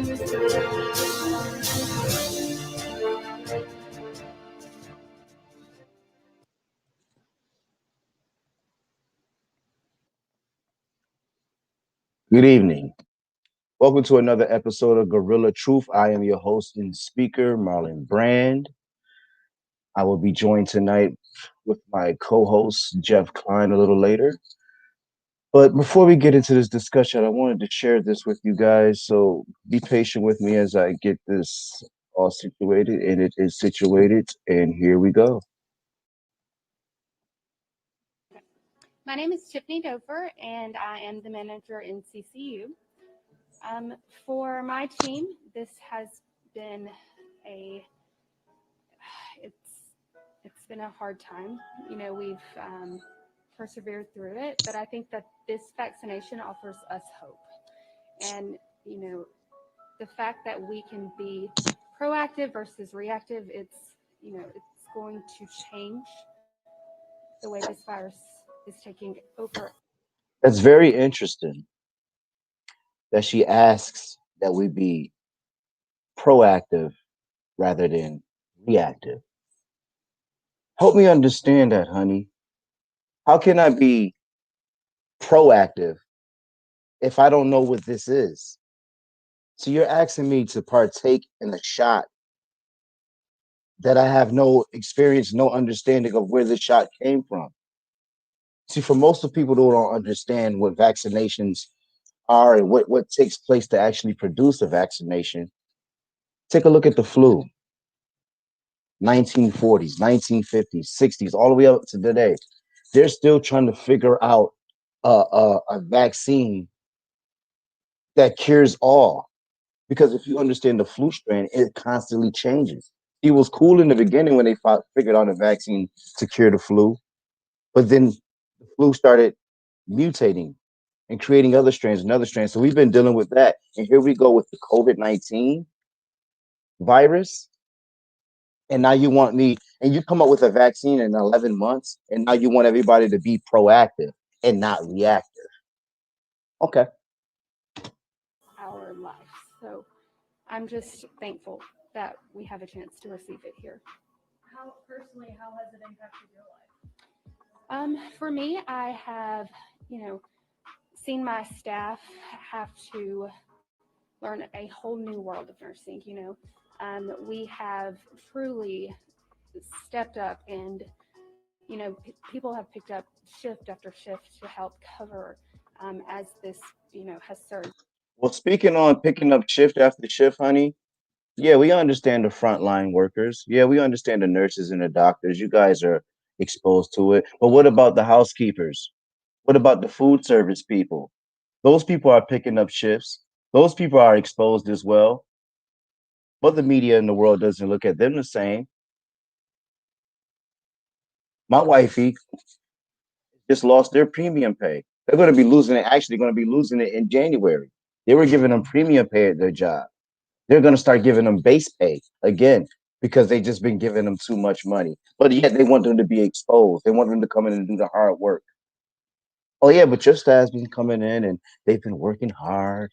Good evening. Welcome to another episode of Gorilla Truth. I am your host and speaker, Marlon Brand. I will be joined tonight with my co-host, Jeff Klein, a little later. But before we get into this discussion, I wanted to share this with you guys. So be patient with me as I get this all situated, and it is situated. And here we go. My name is Tiffany Dover, and I am the manager in CCU. For my team, this has been a it's been a hard time. We've persevered through it, but I think that this vaccination offers us hope. And the fact that we can be proactive versus reactive, it's going to change the way this virus is taking over. That's very interesting that she asks that we be proactive rather than reactive. Help me understand that, honey. How can I be proactive if I don't know what this is? So you're asking me to partake in a shot that I have no experience, no understanding of where the shot came from. See, for most of people who don't understand what vaccinations are and what takes place to actually produce a vaccination, take a look at the flu, 1940s, 1950s, 60s, all the way up to today. They're still trying to figure out a vaccine that cures all. Because if you understand the flu strain, it constantly changes. It was cool in the beginning when they figured out a vaccine to cure the flu, but then the flu started mutating and creating other strains and other strains. So we've been dealing with that. And here we go with the COVID-19 virus. And now you want me, and you come up with a vaccine in 11 months, and now you want everybody to be proactive and not reactive. Okay. Our life. So I'm just thankful that we have a chance to receive it here. How has it impacted your life? For me, I have, seen my staff have to learn a whole new world of nursing. We have truly stepped up, and people have picked up shift after shift to help cover as this, has surged. Well, speaking on picking up shift after shift, honey, yeah, we understand the frontline workers. Yeah, we understand the nurses and the doctors. You guys are exposed to it. But what about the housekeepers? What about the food service people? Those people are picking up shifts. Those people are exposed as well. But the media in the world doesn't look at them the same. My wifey just lost their premium pay. They're going to be losing it, actually going to be losing it in January. They were giving them premium pay at their job. They're going to start giving them base pay again because they just been giving them too much money. But yet they want them to be exposed. They want them to come in and do the hard work. Oh yeah, but your staff's been coming in and they've been working hard,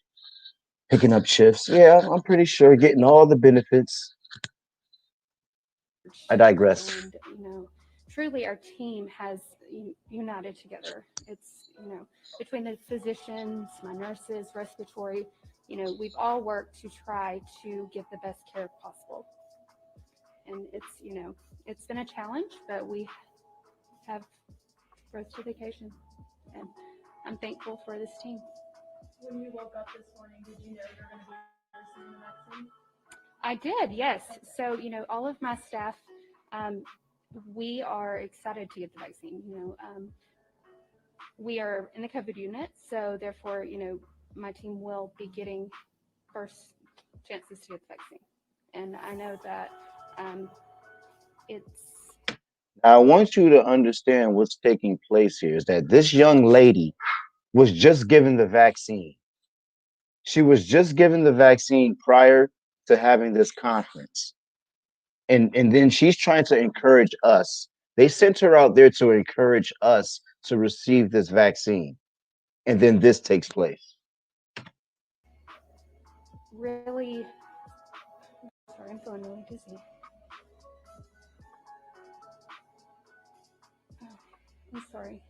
picking up shifts. Yeah, I'm pretty sure getting all the benefits. I digress. And truly our team has united together. It's between the physicians, my nurses, respiratory, we've all worked to try to give the best care possible. And it's been a challenge, but we have rose to the occasion, and I'm thankful for this team. When you woke up this morning, did you know you're going to be receiving the vaccine? I did, yes. So all of my staff, we are excited to get the vaccine. We are in the COVID unit, so therefore, my team will be getting first chances to get the vaccine. And I know that it's I want you to understand what's taking place here is that this young lady was just given the vaccine. She was just given the vaccine prior to having this conference. And then she's trying to encourage us. They sent her out there to encourage us to receive this vaccine. And then this takes place. really, sorry, I'm feeling really dizzy. Oh, I'm sorry.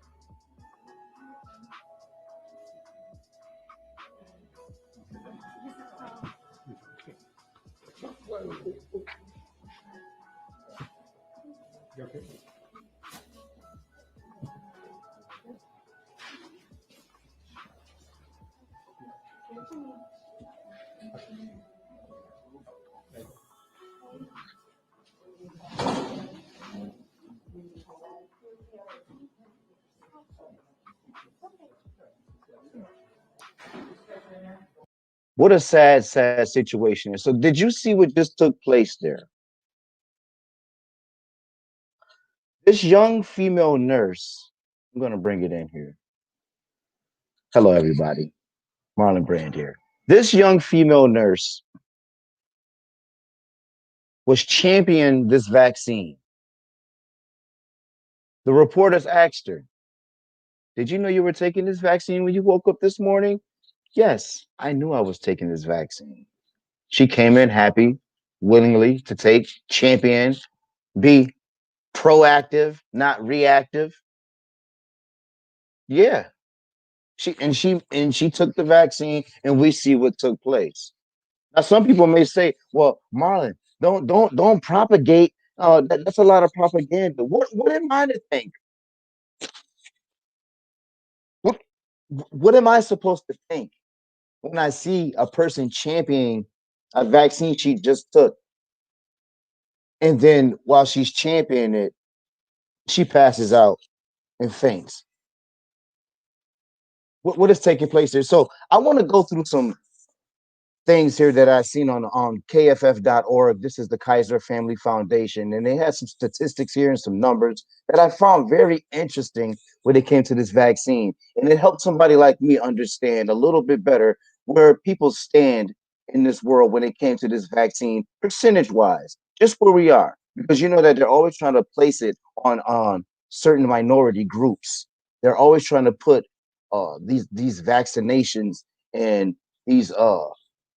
What a sad, sad situation. So, did you see what just took place there? This young female nurse, I'm going to bring it in here. Hello, everybody. Marlon Brand here. This young female nurse was championing this vaccine. The reporters asked her, did you know you were taking this vaccine when you woke up this morning? Yes, I knew I was taking this vaccine. She came in happy, willingly to take, champion, be proactive, not reactive. Yeah. She took the vaccine and we see what took place. Now some people may say, well, Marlon, don't propagate. That's a lot of propaganda. What am I to think? What what am I supposed to think when I see a person championing a vaccine she just took, and then while she's championing it, she passes out and faints? What is taking place there? So I want to go through some things here that I've seen on KFF.org. This is the Kaiser Family Foundation, and they had some statistics here and some numbers that I found very interesting when it came to this vaccine. And it helped somebody like me understand a little bit better where people stand in this world when it came to this vaccine, percentage wise, just where we are. Because you know that they're always trying to place it on certain minority groups. They're always trying to put these vaccinations and these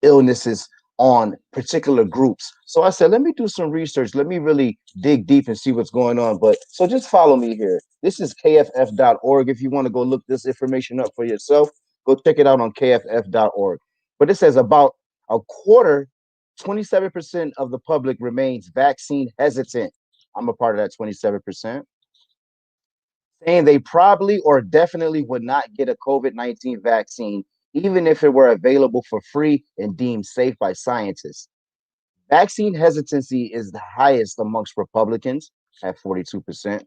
illnesses on particular groups. So I said, let me do some research. Let me really dig deep and see what's going on. But so just follow me here. This is kff.org. If you want to go look this information up for yourself, go check it out on kff.org. But it says about a quarter, 27% of the public remains vaccine hesitant. I'm a part of that 27%, saying they probably or definitely would not get a COVID-19 vaccine, even if it were available for free and deemed safe by scientists. Vaccine hesitancy is the highest amongst Republicans at 42%.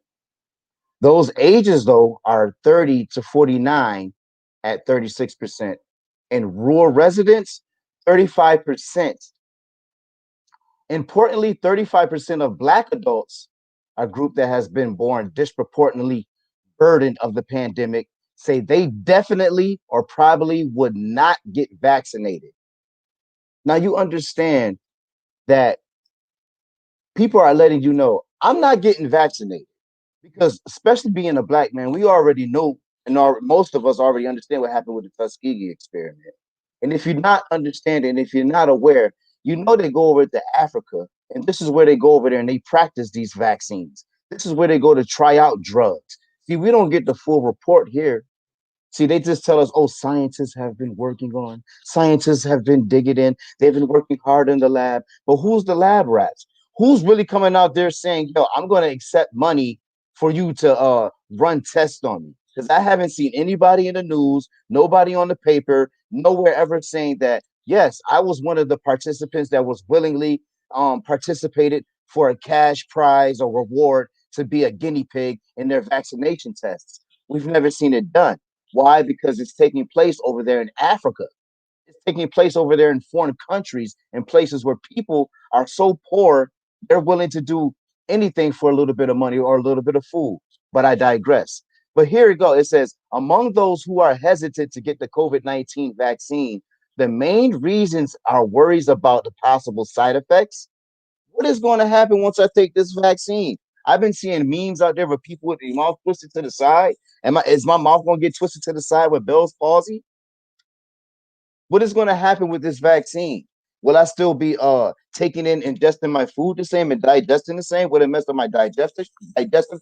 Those ages, though, are 30 to 49 at 36%. And rural residents, 35%. Importantly, 35% of Black adults, a group that has been born disproportionately burden of the pandemic, say they definitely or probably would not get vaccinated. Now you understand that people are letting you know I'm not getting vaccinated because, especially being a Black man, we already know, and most of us already understand what happened with the Tuskegee experiment. And if you're not understanding, if you're not aware, you know they go over to Africa, and this is where they go over there and they practice these vaccines. This is where they go to try out drugs. See, we don't get the full report here. See, they just tell us, oh, scientists have been working on, scientists have been digging in, they've been working hard in the lab. But who's the lab rats? Who's really coming out there saying, yo, I'm going to accept money for you to run tests on me? Because I haven't seen anybody in the news, nobody on the paper, nowhere ever saying that, yes, I was one of the participants that was willingly participated for a cash prize or reward to be a guinea pig in their vaccination tests. We've never seen it done. Why? Because it's taking place over there in Africa. It's taking place over there in foreign countries and places where people are so poor, they're willing to do anything for a little bit of money or a little bit of food. But I digress. But here we go. It says, among those who are hesitant to get the COVID-19 vaccine, the main reasons are worries about the possible side effects. What is going to happen once I take this vaccine? I've been seeing memes out there with people with their mouth twisted to the side. Is my mouth going to get twisted to the side with Bell's palsy? What is going to happen with this vaccine? Will I still be taking in ingesting my food the same and digesting the same? Will it mess up my digestive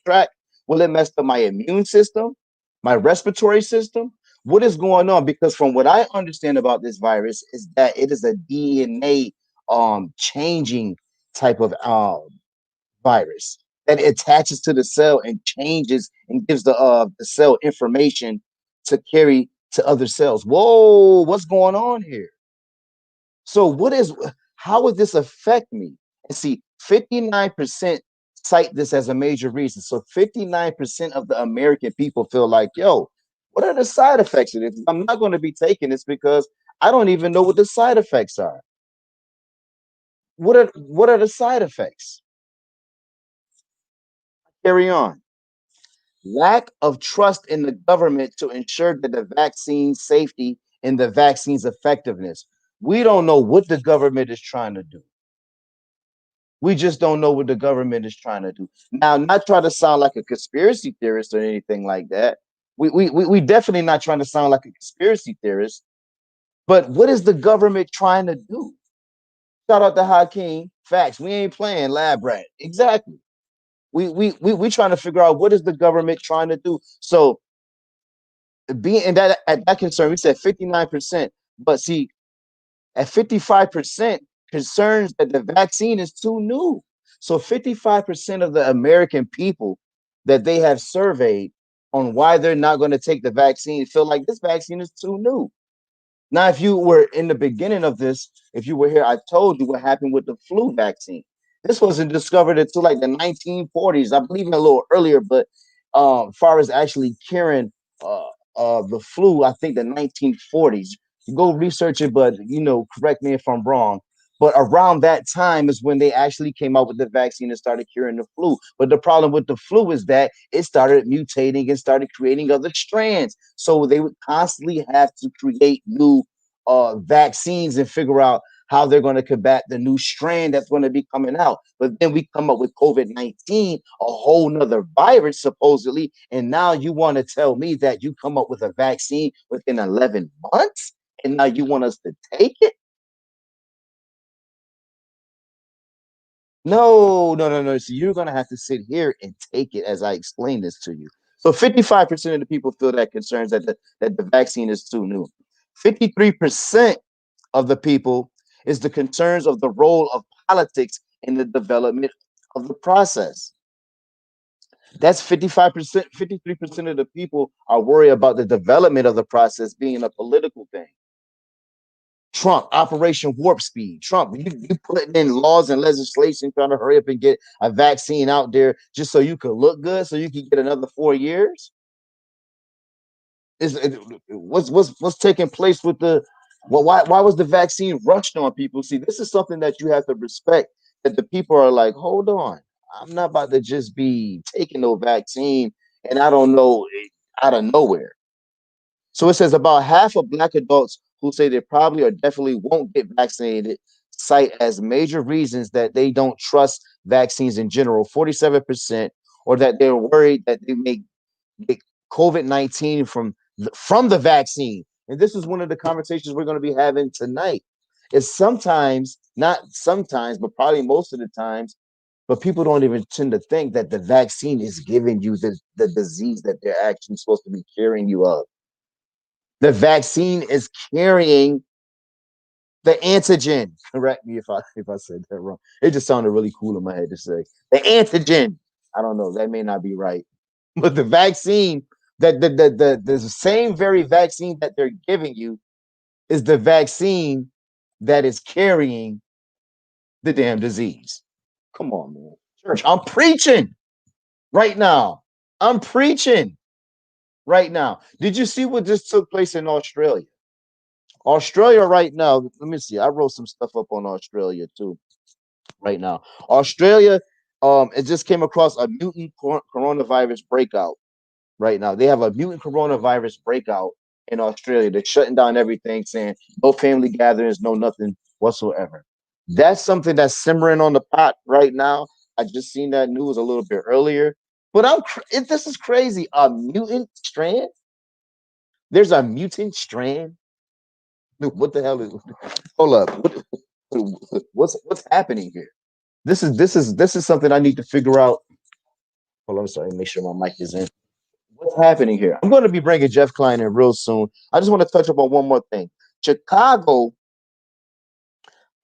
tract? Will it mess up my immune system, my respiratory system? What is going on? Because from what I understand about this virus is that it is a DNA changing type of virus that attaches to the cell and changes and gives the cell information to carry to other cells. Whoa, what's going on here? So how would this affect me? And see, 59% cite this as a major reason. So 59% of the American people feel like, yo, what are the side effects of this? I'm not going to be taking this because I don't even know what the side effects are. What are the side effects? Carry on. Lack of trust in the government to ensure that the vaccine's safety and the vaccine's effectiveness. We don't know what the government is trying to do. We just don't know what the government is trying to do. Now, not try to sound like a conspiracy theorist or anything like that. We definitely not trying to sound like a conspiracy theorist. But what is the government trying to do? Shout out to Hakeem. Facts. We ain't playing lab rat. Exactly. We trying to figure out what is the government trying to do. So being in that at that concern, we said 59%. But see, at 55%, concerns that the vaccine is too new. So 55% of the American people that they have surveyed on why they're not going to take the vaccine feel like this vaccine is too new. Now, if you were in the beginning of this, if you were here, I told you what happened with the flu vaccine. This wasn't discovered until like the 1940s, I believe, a little earlier. But far as actually curing uh, the flu, I think the 1940s. You go research it, but correct me if I'm wrong. But around that time is when they actually came out with the vaccine and started curing the flu. But the problem with the flu is that it started mutating and started creating other strands. So they would constantly have to create new vaccines and figure out how they're going to combat the new strand that's going to be coming out. But then we come up with COVID-19, a whole nother virus, supposedly. And now you want to tell me that you come up with a vaccine within 11 months? And now you want us to take it? No, no, no, no. So you're going to have to sit here and take it as I explain this to you. So 55% of the people feel that concerns that the vaccine is too new. 53% of the people is the concerns of the role of politics in the development of the process. That's 55%, 53% of the people are worried about the development of the process being a political thing. Trump, Operation Warp Speed. Trump, you putting in laws and legislation trying to hurry up and get a vaccine out there just so you could look good, so you can get another 4 years. What's taking place with the why was the vaccine rushed on people? See, this is something that you have to respect. That the people are like, hold on, I'm not about to just be taking no vaccine and I don't know out of nowhere. So it says about half of Black adults who say they probably or definitely won't get vaccinated cite as major reasons that they don't trust vaccines in general, 47%, or that they're worried that they may get COVID-19 from the vaccine. And this is one of the conversations we're going to be having tonight. Is sometimes, not sometimes, but probably most of the times, but people don't even tend to think that the vaccine is giving you the disease that they're actually supposed to be curing you of. The vaccine is carrying the antigen. Correct me if I said that wrong. It just sounded really cool in my head to say the antigen. I don't know. That may not be right, but the vaccine that the same very vaccine that they're giving you is the vaccine that is carrying the damn disease. Come on, man. Church, I'm preaching right now. I'm preaching right now. Did you see what just took place in Australia? Australia right now, let me see. I wrote some stuff up on Australia too right now. Australia, it just came across a mutant coronavirus breakout right now. They have a mutant coronavirus breakout in Australia. They're shutting down everything, saying no family gatherings, no nothing whatsoever. That's something that's simmering on the pot right now. I just seen that news a little bit earlier, but this is crazy. A mutant strand? There's a mutant strand What the hell is? Hold up. What's happening here? This is something I need to figure out. Hold on, I'm sorry. Make sure my mic is in. What's happening here? I'm going to be bringing Jeff Klein in real soon. I just want to touch up on one more thing. Chicago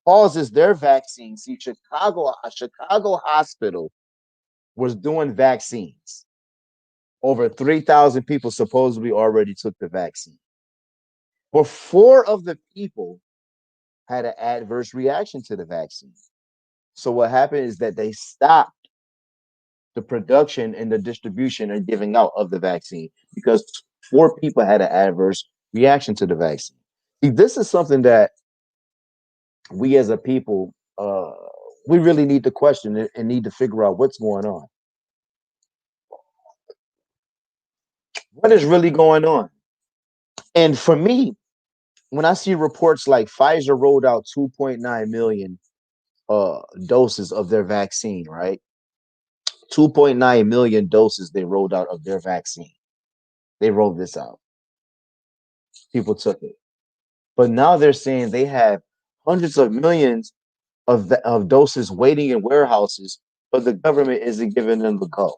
pauses their vaccine. See, Chicago hospital was doing vaccines. Over 3,000 people supposedly already took the vaccine. But four of the people had an adverse reaction to the vaccine. So what happened is that they stopped the production and the distribution and giving out of the vaccine because four people had an adverse reaction to the vaccine. See, this is something that we as a people, we really need to question it and need to figure out what's going on. What is really going on? And for me, when I see reports like Pfizer rolled out 2.9 million doses of their vaccine, right? 2.9 million doses they rolled out of their vaccine. They rolled this out. People took it. But now they're saying they have hundreds of millions of doses waiting in warehouses, but the government isn't giving them the go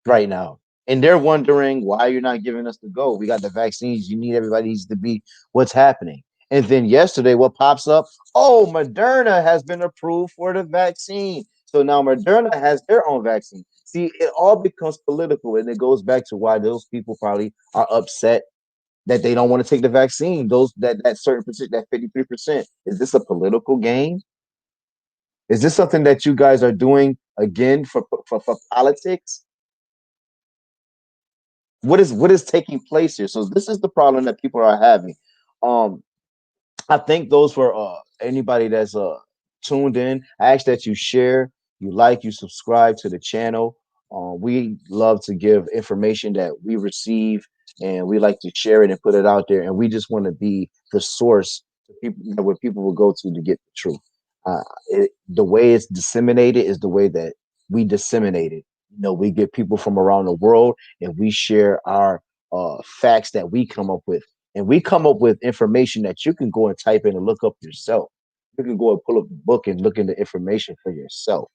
right now. And they're wondering why you're not giving us the go. We got the vaccines. You need everybody needs to be what's happening. And then yesterday, what pops up? Oh, Moderna has been approved for the vaccine. So now Moderna has their own vaccine. See, it all becomes political, and it goes back to why those people probably are upset that they don't want to take the vaccine. Those that certain percent, that 53%. Is this a political game? Is this something that you guys are doing again for politics? What is taking place here? So this is the problem that people are having. Um, I thank those for anybody that's tuned in. I ask that you share, you like, you subscribe to the channel. We love to give information that we receive, and we like to share it and put it out there. And we just want to be the source to people where people will go to get the truth. The way it's disseminated is the way that we disseminate it. We get people from around the world, and we share our facts that we come up with, and we come up with information that you can go and type in and look up yourself. You can go and pull up the book and look into information for yourself.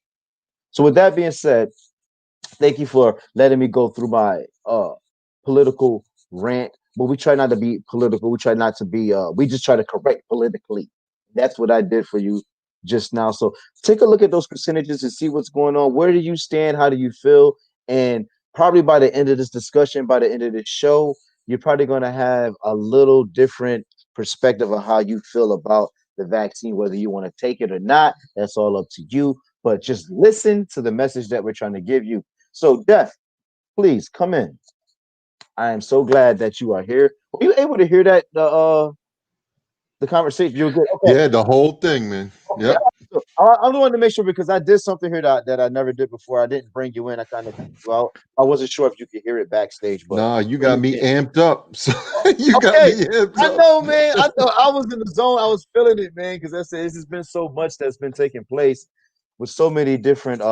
So with that being said, thank you for letting me go through my political rant. But we try not to be political. We try not to be we just try to correct politically. That's what I did for you just now. So take a look at those percentages and see what's going on. Where do you stand? How do you feel? And probably by the end of this discussion, by the end of this show, you're probably going to have a little different perspective of how you feel about the vaccine, whether you want to take it or not. That's all up to you. But just listen to the message that we're trying to give you. So, Jeff, please come in. I am so glad that you are here. Were you able to hear that the conversation? You were good. Okay. Yeah, the whole thing, man. Okay. Yep. So I wanted to make sure because I did something here that I never did before. I didn't bring you in. I kind of kicked you out. I wasn't sure if you could hear it backstage, but Nah, you no, got you me did. amped up. So Oh, you got me okay. amped I up. know, man. I know. I was in the zone. I was feeling it, man, because that's it. It's just been so much that's been taking place with so many different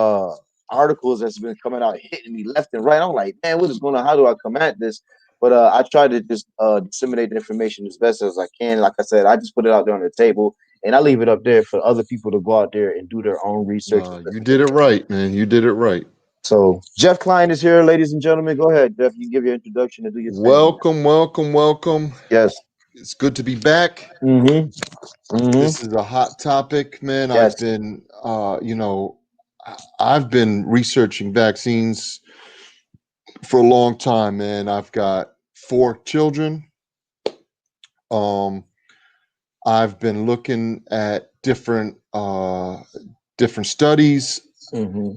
articles that's been coming out, hitting me left and right. I'm like, man, what is going on? How do I come at this? But I try to just disseminate the information as best as I can. Like I said, I just put it out there on the table, and I leave it up there for other people to go out there and do their own research. Nah, you did it right, man. You did it right. So Jeff Klein is here, ladies and gentlemen. Go ahead, Jeff. You can give your introduction and do your thing. Welcome, welcome, welcome. Yes. It's good to be back. Mm-hmm. This is a hot topic, man. Yes. I've been researching vaccines for a long time, man. I've got 4 children. Um, I've been looking at different studies, Mm-hmm.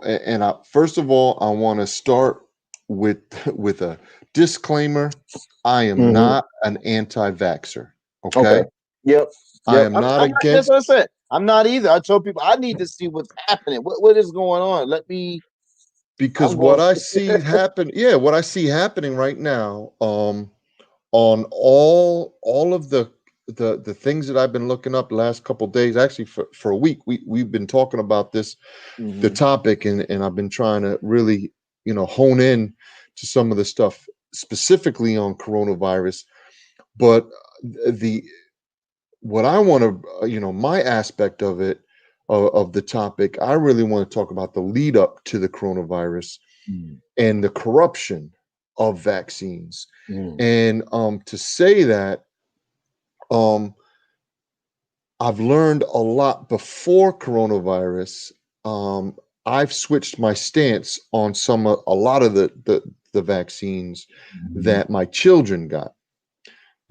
and first of all, I want to start with with a disclaimer. I am Mm-hmm. not an anti-vaxxer. Okay. Okay, Yep. I Yep. am I'm not not. That's against what I said. I'm not either. I told people I need to see what's happening. What is going on? Let me. because I'm what going. I see happen. Yeah, what I see happening right now. On all of the things that I've been looking up the last couple of days, actually for a week, we've been talking about this the Mm-hmm. topic, and I've been trying to really hone in to some of the stuff specifically on coronavirus. But the what I want to, my aspect of it, of the topic, I really want to talk about the lead up to the coronavirus Mm, and the corruption of vaccines. mm, And to say that, um, I've learned a lot before coronavirus. Um, I've switched my stance on a lot of the vaccines mhm, that my children got.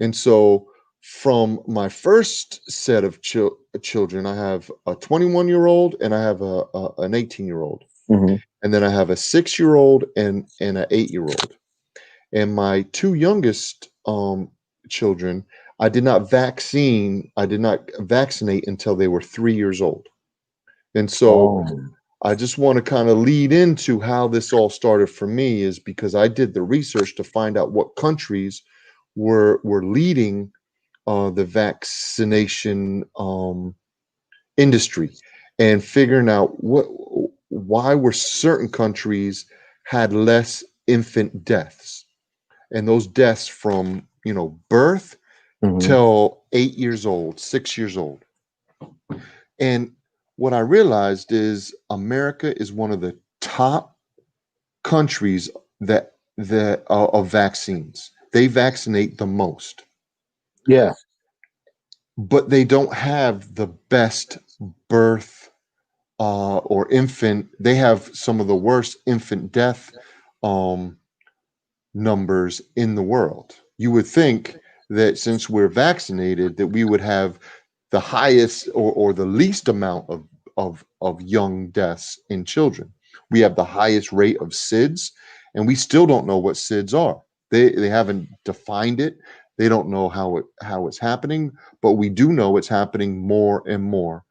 And so, from my first set of children, I have a 21-year-old and I have an 18-year-old, mhm. and then I have a 6-year-old and an 8-year-old. And my two youngest children, I did not vaccinate until they were 3 years old. And so, Oh, I just want to kind of lead into how this all started for me, is because I did the research to find out what countries were leading the vaccination industry, and figuring out why were certain countries had less infant deaths, and those deaths from birth mhm. till 8 years old, 6 years old. And what I realized is America is one of the top countries that of vaccines. They vaccinate the most, Yeah. but they don't have the best birth or infant. They have some of the worst infant death um, numbers in the world. You would think that since we're vaccinated, that we would have the highest or the least amount of young deaths in children. We have the highest rate of SIDS, and we still don't know what SIDS are. They haven't defined it. They don't know how it's happening, but we do know it's happening more and more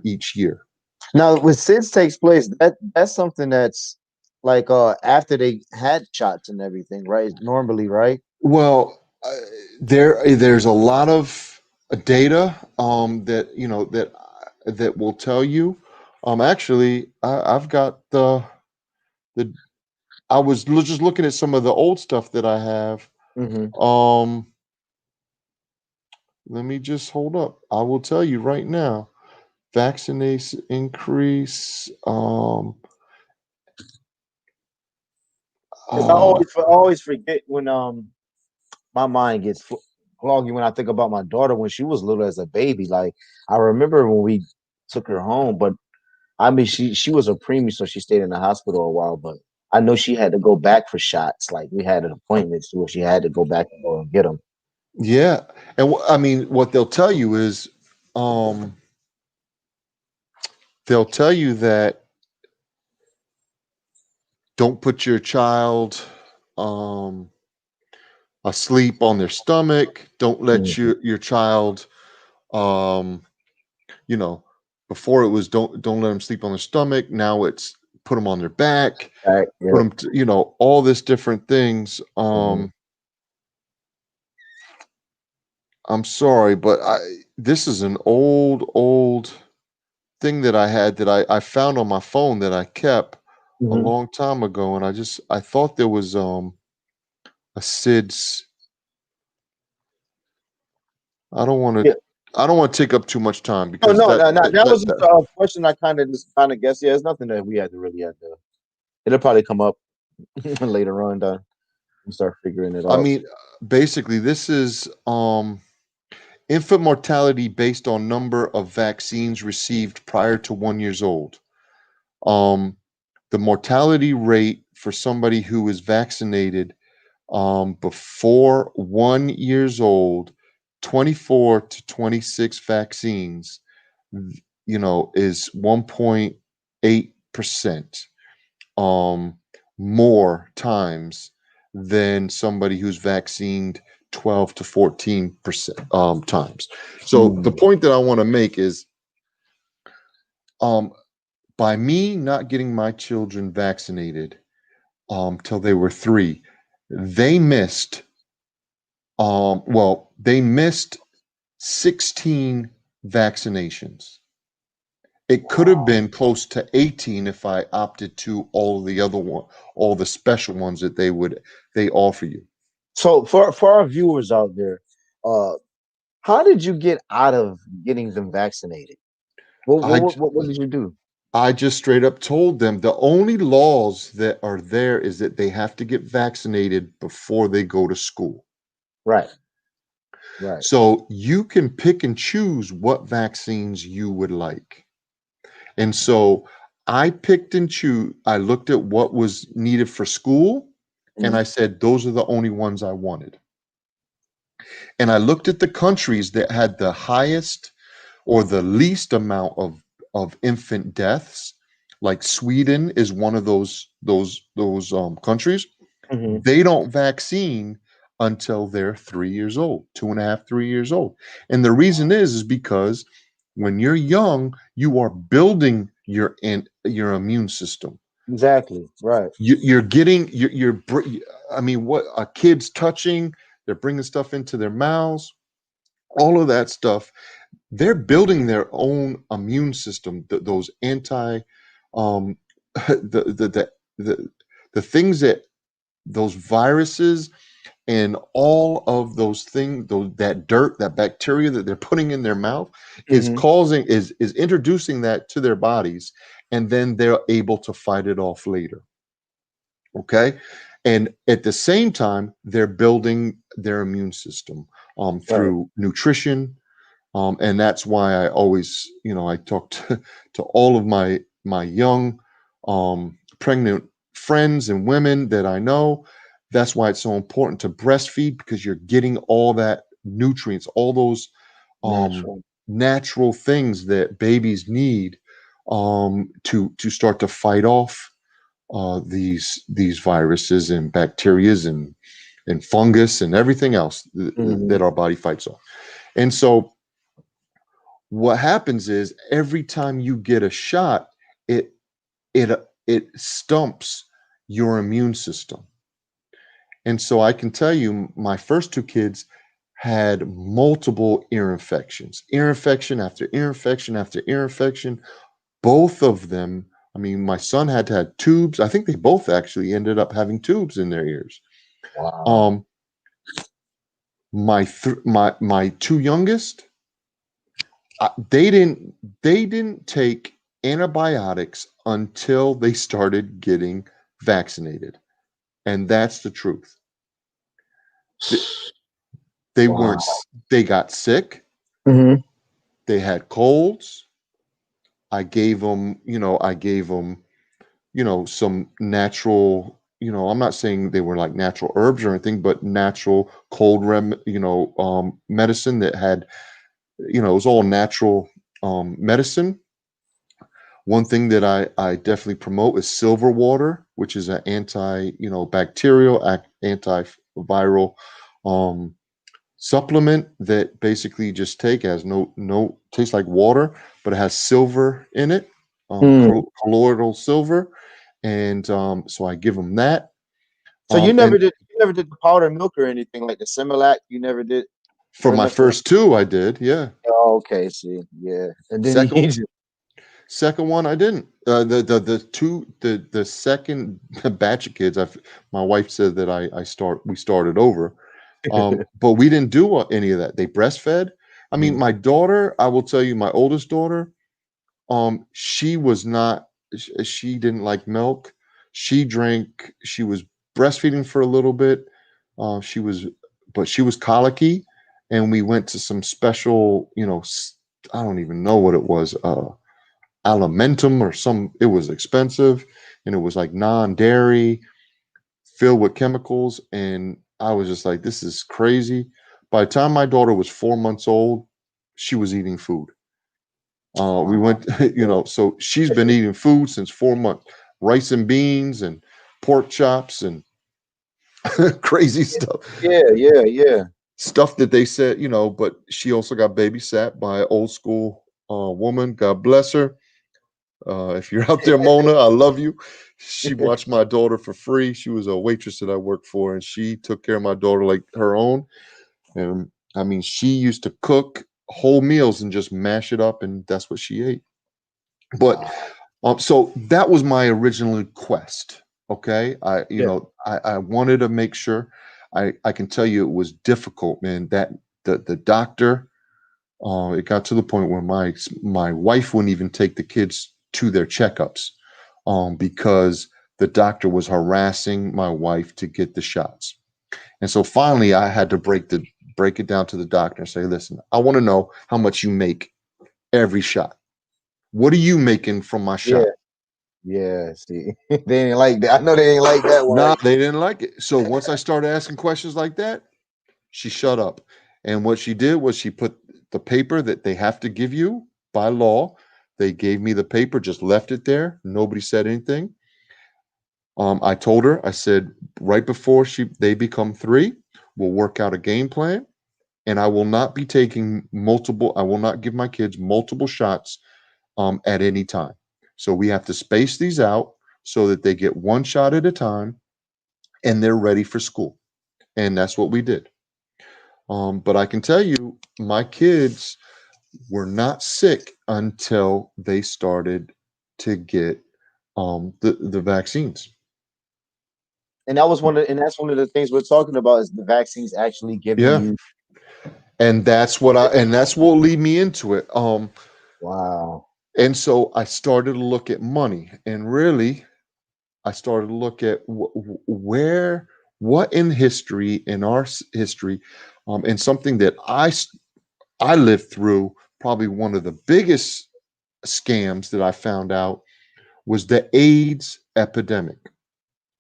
each year. Now, when SIDS takes place, that's something that's like after they had shots and everything, right? Normally, right? Well, there's a lot of data that that will tell you. Actually, I've got the I was just looking at some of the old stuff that I have. Hmm. Um, Let me just hold up. I will tell you right now. Vaccination increase. Because I Uh, always forget when my mind gets foggy when I think about my daughter when she was little as a baby. Like I remember when we took her home, but I mean she was a preemie, so she stayed in the hospital a while. But I know she had to go back for shots. Like we had an appointment, so she had to go back and go and get them. yeah, and I mean, what they'll tell you is, um, they'll tell you that don't put your child um, asleep on their stomach. Don't let Mhm. your child, um, you know, before it was don't let them sleep on their stomach. Now it's put them on their back, Right. put Yep. them, all this different things. Mhm. I'm sorry, but this is an old thing that I had that I found on my phone that I kept a Mhm. long time ago, and I thought there was a SIDS. I don't want to Yeah. I don't want to take up too much time No, because no, no, no. That was just that a question I kind of guessed. Yeah, it's nothing that we had to really have to. It'll probably come up later on. We start figuring it I out. mean, basically this is infant mortality based on number of vaccines received prior to 1 years old. Um, the mortality rate for somebody who is vaccinated before 1 years old, 24 to 26 vaccines, is 1.8% um, more times than somebody who's vaccinated 12 to 14% times. So the Mm. point that I want to make is, um, by me not getting my children vaccinated till they were 3, they missed they missed 16 vaccinations. It could have Wow. been close to 18 if I opted to all the special ones that they offer you. So for our viewers out there, Uh, how did you get out of getting them vaccinated? What I what what, what did you do? I just straight up told them the only laws that are there is that they have to get vaccinated before they go to school. Right, right. So you can pick and choose what vaccines you would like. And so I picked and choose, I looked at what was needed for school and Mhm, I said, those are the only ones I wanted. And I looked at the countries that had the highest or the least amount of infant deaths. Like Sweden is one of those countries. mhm. They don't vaccine until they're 3 years old, 2.5, 3 years old. And the reason is because when you're young, you are building your immune system. Exactly. Right. You're getting I mean, what a kid's touching, they're bringing stuff into their mouths, all of that stuff. They're building their own immune system. Those anti, the the the the, the things that those viruses and all of those things, that dirt, that bacteria that they're putting in their mouth Hmm. is introducing that to their bodies, and then they're able to fight it off later. Okay. And at the same time, they're building their immune system Right. through nutrition. And that's why I always, I talk to all of my young pregnant friends and women that I know. That's why it's so important to breastfeed, because you're getting all that nutrients, all those um, Natural. natural things that babies need to start to fight off these viruses and bacterias and fungus and everything else Hmm. that our body fights off. And so what happens is every time you get a shot, it it stumps your immune system. And so I can tell you, my first two kids had multiple ear infection after ear infection after ear infection. Both of them, I mean, my son had to have tubes. I think they both actually ended up having tubes in their ears. Wow. Um, my two youngest, they didn't take antibiotics until they started getting vaccinated, and that's the truth. Th- They weren't. Wow. They got sick. Hmm. They had colds. I gave them, some natural. I'm not saying they were like natural herbs or anything, but natural medicine that had, it was all natural medicine. One thing that I definitely promote is silver water, which is an bacterial, antiviral um, supplement that basically you just take. It has no tastes like water, but it has silver in it, Mm. colloidal silver, and so I give them that. So And you never did the powdered milk or anything like the Similac. You never did for my nothing like. first two, I did, yeah. Oh, okay. See, yeah, and then Second you just. Second one, I didn't. The second batch of kids, my wife said that we started over, but we didn't do any of that. They breastfed. I mean, Mhm. my daughter, I will tell you, my oldest daughter, she was not. She didn't like milk. She drank. She was breastfeeding for a little bit. She was, but she was colicky, and we went to some special, I don't even know what it was. Alimentum or it was expensive, and it was like non-dairy, filled with chemicals, and I was just like, this is crazy. By the time my daughter was 4 months old, she was eating food. We Wow. went so she's been eating food since 4 months, rice and beans and pork chops and crazy Yeah, yeah, yeah. stuff that they said, but she also got babysat by an old school woman, God bless her. If you're out there, Mona, I love you. She watched my daughter for free. She was a waitress that I worked for, and she took care of my daughter like her own. And I mean, she used to cook whole meals and just mash it up, and that's what she ate. But Wow. so that was my original quest. Okay, Yeah. I wanted to make sure. I can tell you it was difficult, man. the doctor, it got to the point where my wife wouldn't even take the kids to their checkups, because the doctor was harassing my wife to get the shots. And so finally, I had to break it down to the doctor and say, "Listen, I want to know how much you make every shot. What are you making from my Yeah, shot?" yeah. See, they didn't like that. I know they didn't like that one Nah, right they didn't like it. So once I started asking questions like that, she shut up. And what she did was she put the paper that they have to give you by law. They gave me the paper, just left it there. Nobody said anything. I told her, I said, right before they become 3, we'll work out a game plan, and I will not be taking multiple. I will not give my kids multiple shots at any time. So we have to space these out so that they get one shot at a time and they're ready for school. And that's what we did. But I can tell you, my kids were not sick until they started to get the vaccines. and that's one of the things we're talking about is the vaccines actually giving Yeah, you. and that's what will lead me into it. Wow. And so I started to look at money, and really, I started to look at where, what in history, in our history, and something that I lived through. Probably one of the biggest scams that I found out was the AIDS epidemic,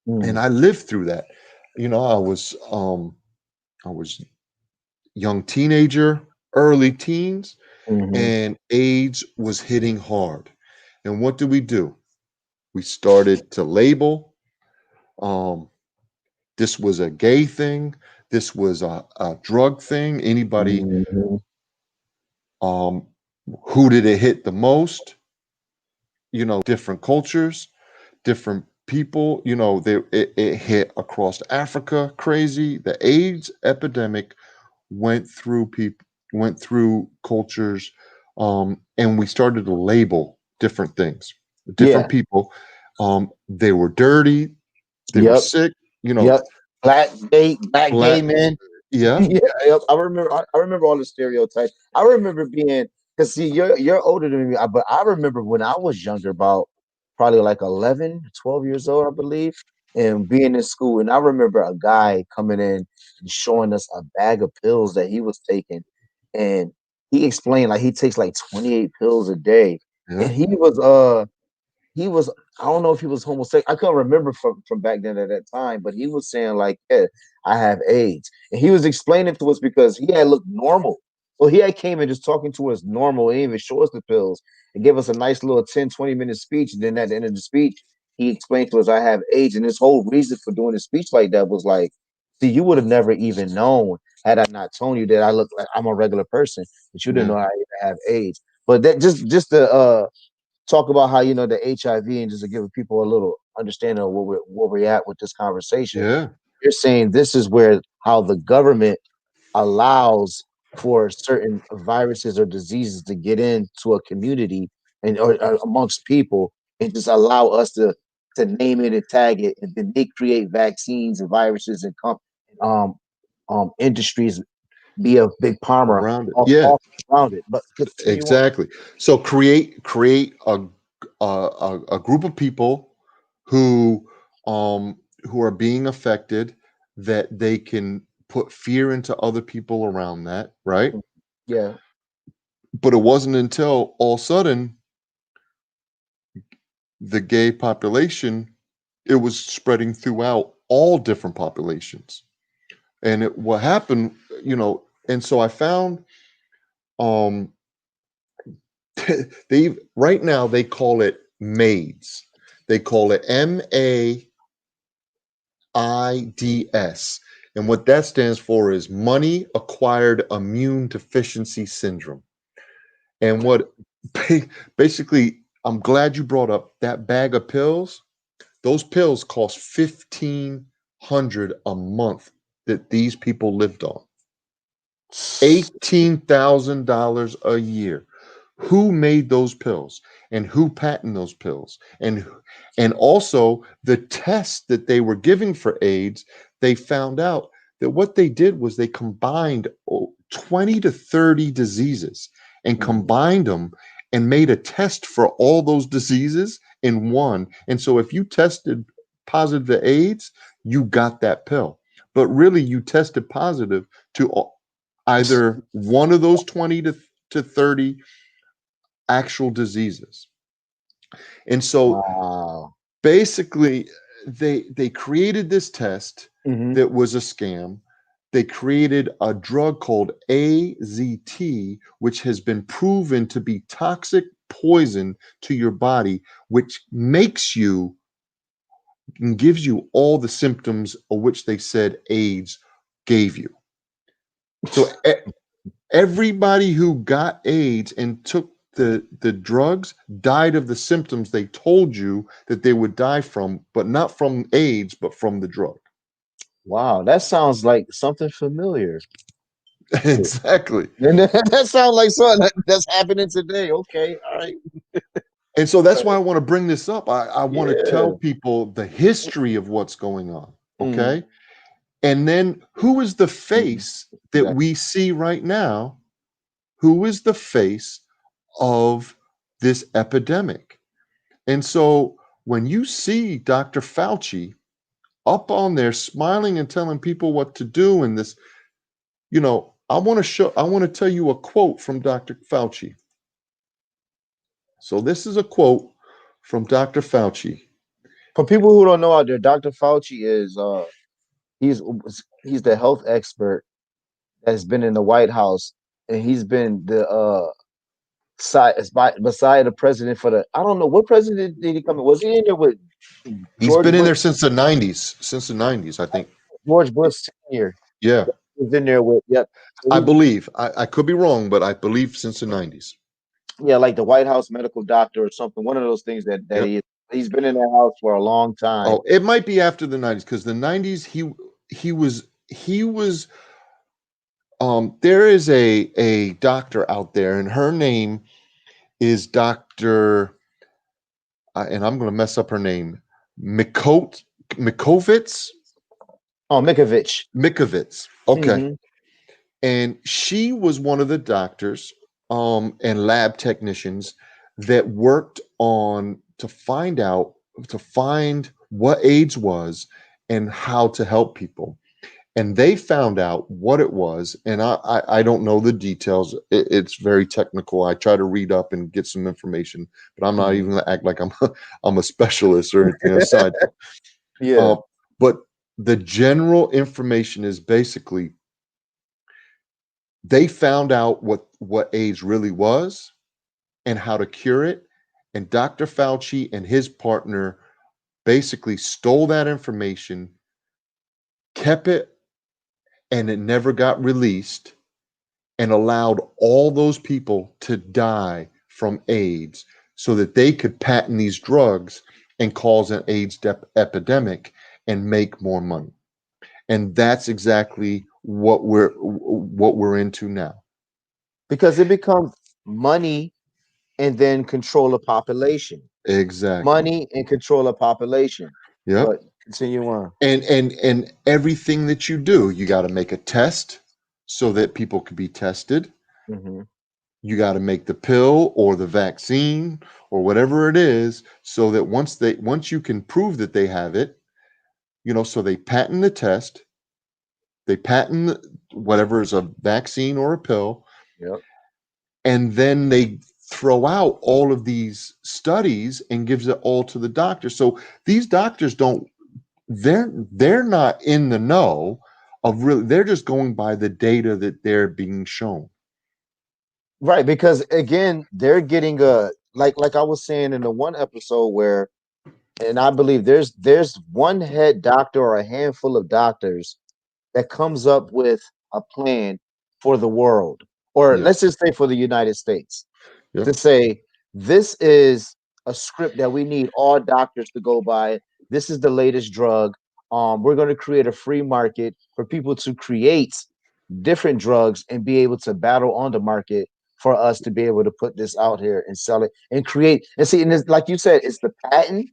and Mm, I lived through that. I was young teenager, early teens, hmm. and AIDS was hitting hard. And what did we do? We started to label. Um, this was a gay thing. This was a drug thing. Anybody, Hmm. um, who did it hit the most? Different cultures, different people. It hit across Africa, crazy. The AIDS epidemic went through cultures, and we started to label different things, different Yeah. people. They were dirty, they were Yep. sick, Yep. Black gay black. men. Yeah, Yeah, yep. I remember all the stereotypes. I remember being because see, you're older than me, but I remember when I was younger, about probably like 11, 12 years old, I believe, and being in school. And I remember a guy coming in and showing us a bag of pills that he was taking, and he explained like he takes like 28 pills a day, yeah, and he was I don't know if he was homosexual. I couldn't remember from back then at that time, but he was saying like, "Yeah, I have AIDS," and he was explaining to us because he had looked normal. So he had came and just talking to us normal. He didn't even show us the pills and give us a nice little 10, 20 minute speech. And then at the end of the speech, he explained to us, "I have AIDS," and his whole reason for doing a speech like that was like, "See, you would have never even known had I not told you that I look like I'm a regular person, but you didn't yeah, know I even have AIDS." But that just to talk about how the HIV and just to give people a little understanding of where we're at with this conversation. yeah, You're saying this is where how the government allows for certain viruses or diseases to get into a community and or amongst people and just allow us to name it and tag it, and then they create vaccines and viruses and industries be a big palmer around it. Yeah, all around it. But continue on. exactly. So create a group of people who who are being affected, that they can put fear into other people around that, right? Yeah. But it wasn't until all of a sudden the gay population, it was spreading throughout all different populations. And what happened, and so I found, um they right now they call it maids. They call it MAIDS. And what that stands for is money acquired immune deficiency syndrome. And what basically, I'm glad you brought up that bag of pills. Those pills cost 1,500 a month that these people lived on. $18,000 a year. Who made those pills, and who patented those pills, and also the tests that they were giving for AIDS? They found out that what they did was they combined 20 to 30 diseases and Mhm. combined them and made a test for all those diseases in one. And so if you tested positive to AIDS, you got that pill. But really, you tested positive to either one of those 20 to 30 actual diseases. And so Wow. basically, they created this test Mhm. that was a scam. They created a drug called AZT, which has been proven to be toxic poison to your body, which makes you and gives you all the symptoms of which they said AIDS gave you. So everybody who got AIDS and took the drugs died of the symptoms they told you that they would die from, but not from AIDS, but from the drug. Wow, that sounds like something familiar. Exactly. And that sounds like something that's happening today. Okay, all right. And so that's why I want to bring this up. I want to tell Yeah. people the history of what's going on. Mhm. Okay. And then who is the Mhm. face that Exactly. we see right now? Who is the face of this epidemic? And so when you see Dr. Fauci up on there smiling and telling people what to do, and this, I want to tell you a quote from Dr. Fauci. So this is a quote from Dr. Fauci. For people who don't know out there, Dr. Fauci is he's he's the health expert that's been in the White House, and he's been the beside the president for the I don't know what president did he come in? Was he in there with He's George been in Bush? there since the 90s, I think. George Bush Senior. Yeah, He was in there with yep. So I he's believe. I could be wrong, but I believe since the 90s. yeah, like the White House medical doctor or something. One of those things that Yep. he's been in that house for a long time. Oh, it might be after the 90s because the 90s he was there is a doctor out there and her name is Dr. And I'm going to mess up her name. Mikovits. Oh, Mikovich. Mikovits. Okay. Hmm. And she was one of the doctors and lab technicians that worked on to find what AIDS was and how to help people. And they found out what it was. And I don't know the details. It's very technical. I try to read up and get some information, but I'm not Hmm. even going to act like I'm a specialist or anything aside. Yeah. Uh, but the general information is basically they found out what AIDS really was and how to cure it. And Dr. Fauci and his partner basically stole that information, kept it, and it never got released, and allowed all those people to die from AIDS so that they could patent these drugs and cause an AIDS epidemic and make more money. And that's exactly what we're into now. Because it becomes money and then control of population. Exactly. Money and control of population. Yep. But continue on. And everything that you do, you got to make a test so that people can be tested. Hmm. You got to make the pill or the vaccine or whatever it is so that once you can prove that they have it, so they patent the test, they patent whatever is a vaccine or a pill, Yep. and then they throw out all of these studies and gives it all to the doctor. So these doctors don't they're not in the know of really, they're just going by the data that they're being shown. Right, because again, they're getting a like I was saying in the one episode where, and I believe there's one head doctor or a handful of doctors that comes up with a plan for the world, or Yeah. let's just say for the United States, Yep. to say this is a script that we need all doctors to go by. This is the latest drug. We're going to create a free market for people to create different drugs and be able to battle on the market for us to be able to put this out here and sell it and create and see. And it's, like you said, it's the patent,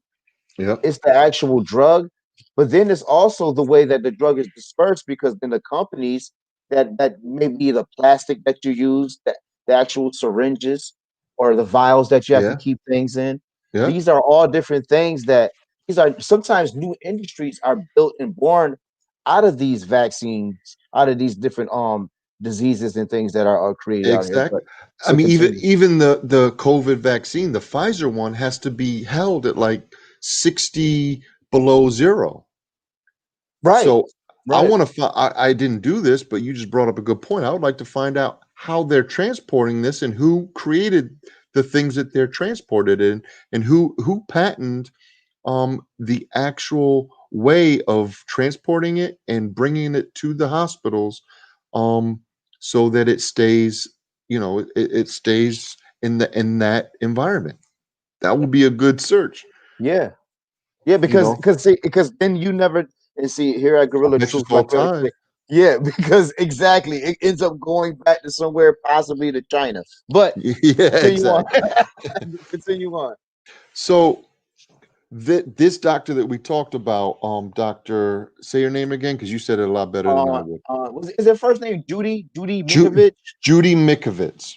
Yep. it's the actual drug, but then it's also the way that the drug is dispersed because then the companies that may be the plastic that you use, that the actual syringes or the vials that you have to Yeah. keep things in. Yeah. These are all different things that these are sometimes new industries are built and born out of these vaccines, out of these different diseases and things that are created out here. But Exactly. I so mean, even continue. even the COVID vaccine, the Pfizer one, has to be held at like 60 below zero. Right. So I Right. want to find. I didn't do this, but you just brought up a good point. I would like to find out how they're transporting this and who created the things that they're transported in, and who patented the actual way of transporting it and bringing it to the hospitals, um, so that it stays, it stays in that environment. That would be a good search. Yeah. Yeah, You because know, because then you never and see here at I Gorilla bet you Truth, it's like all really tied. quick. Yeah, because exactly it ends up going back to somewhere, possibly to China. But Yeah, continue on. exactly. Continue on. So this doctor that we talked about, Doctor, say your name again because you said it a lot better than I would. Is her first name Judy? Judy Ju- Mikovich? Judy Mikovits.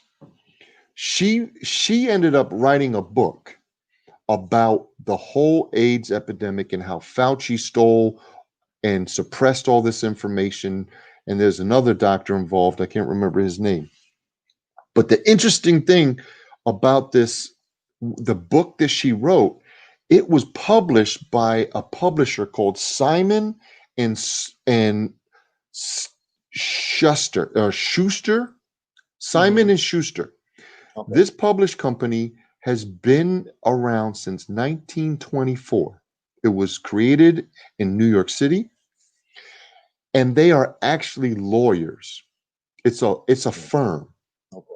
She ended up writing a book about the whole AIDS epidemic and how Fauci stole and suppressed all this information. And there's another doctor involved. I can't remember his name. But the interesting thing about this, the book that she wrote, it was published by a publisher called Simon and Schuster, Hmm. Simon and Schuster. Okay. This published company has been around since 1924. It was created in New York City, and they are actually lawyers. It's a Yeah. firm. Okay.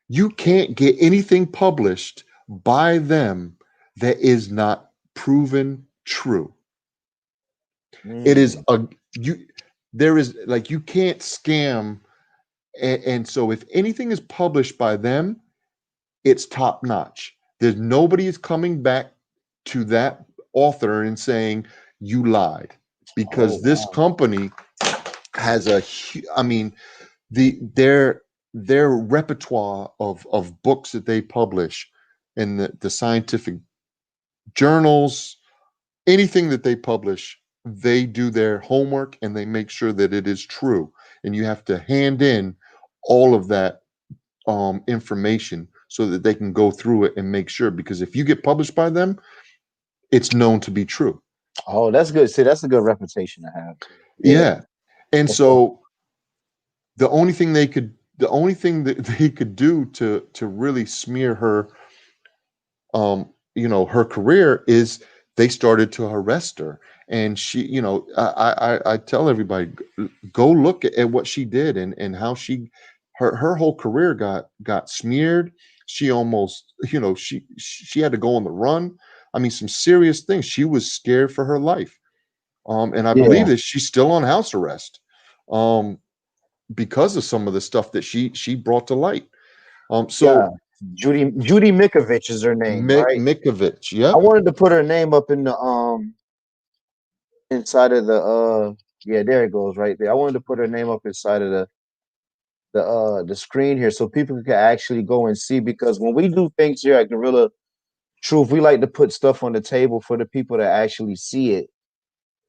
You can't get anything published by them that is not proven true. It is Mm. a you there is like you can't scam, and so if anything is published by them, it's top notch. There's nobody is coming back to that author and saying you lied, Oh because this wow. company has I mean, their repertoire of books that they publish in the scientific journals, anything that they publish, they do their homework and they make sure that it is true. And you have to hand in all of that information so that they can go through it and make sure. Because if you get published by them, it's known to be true. Oh, that's good. See, that's a good reputation to have too. Yeah. Yeah. And That's awesome. so the only thing that they could do to really smear her, her career, is they started to arrest her. And she, I tell everybody, go look at what she did, and how her whole career got smeared. She almost, she had to go on the run. I mean, some serious things. She was scared for her life. And I believe Yeah. that she's still on house arrest, um, because of some of the stuff that she brought to light. Yeah. So Judy Mikovich is her name, right? Mikovich, I yep, wanted to put her name up in the inside of the yeah, there it goes right there. I wanted to put her name up inside of the screen here so people can actually go and see, because when we do things here at Gorilla Truth, we like to put stuff on the table for the people to actually see it,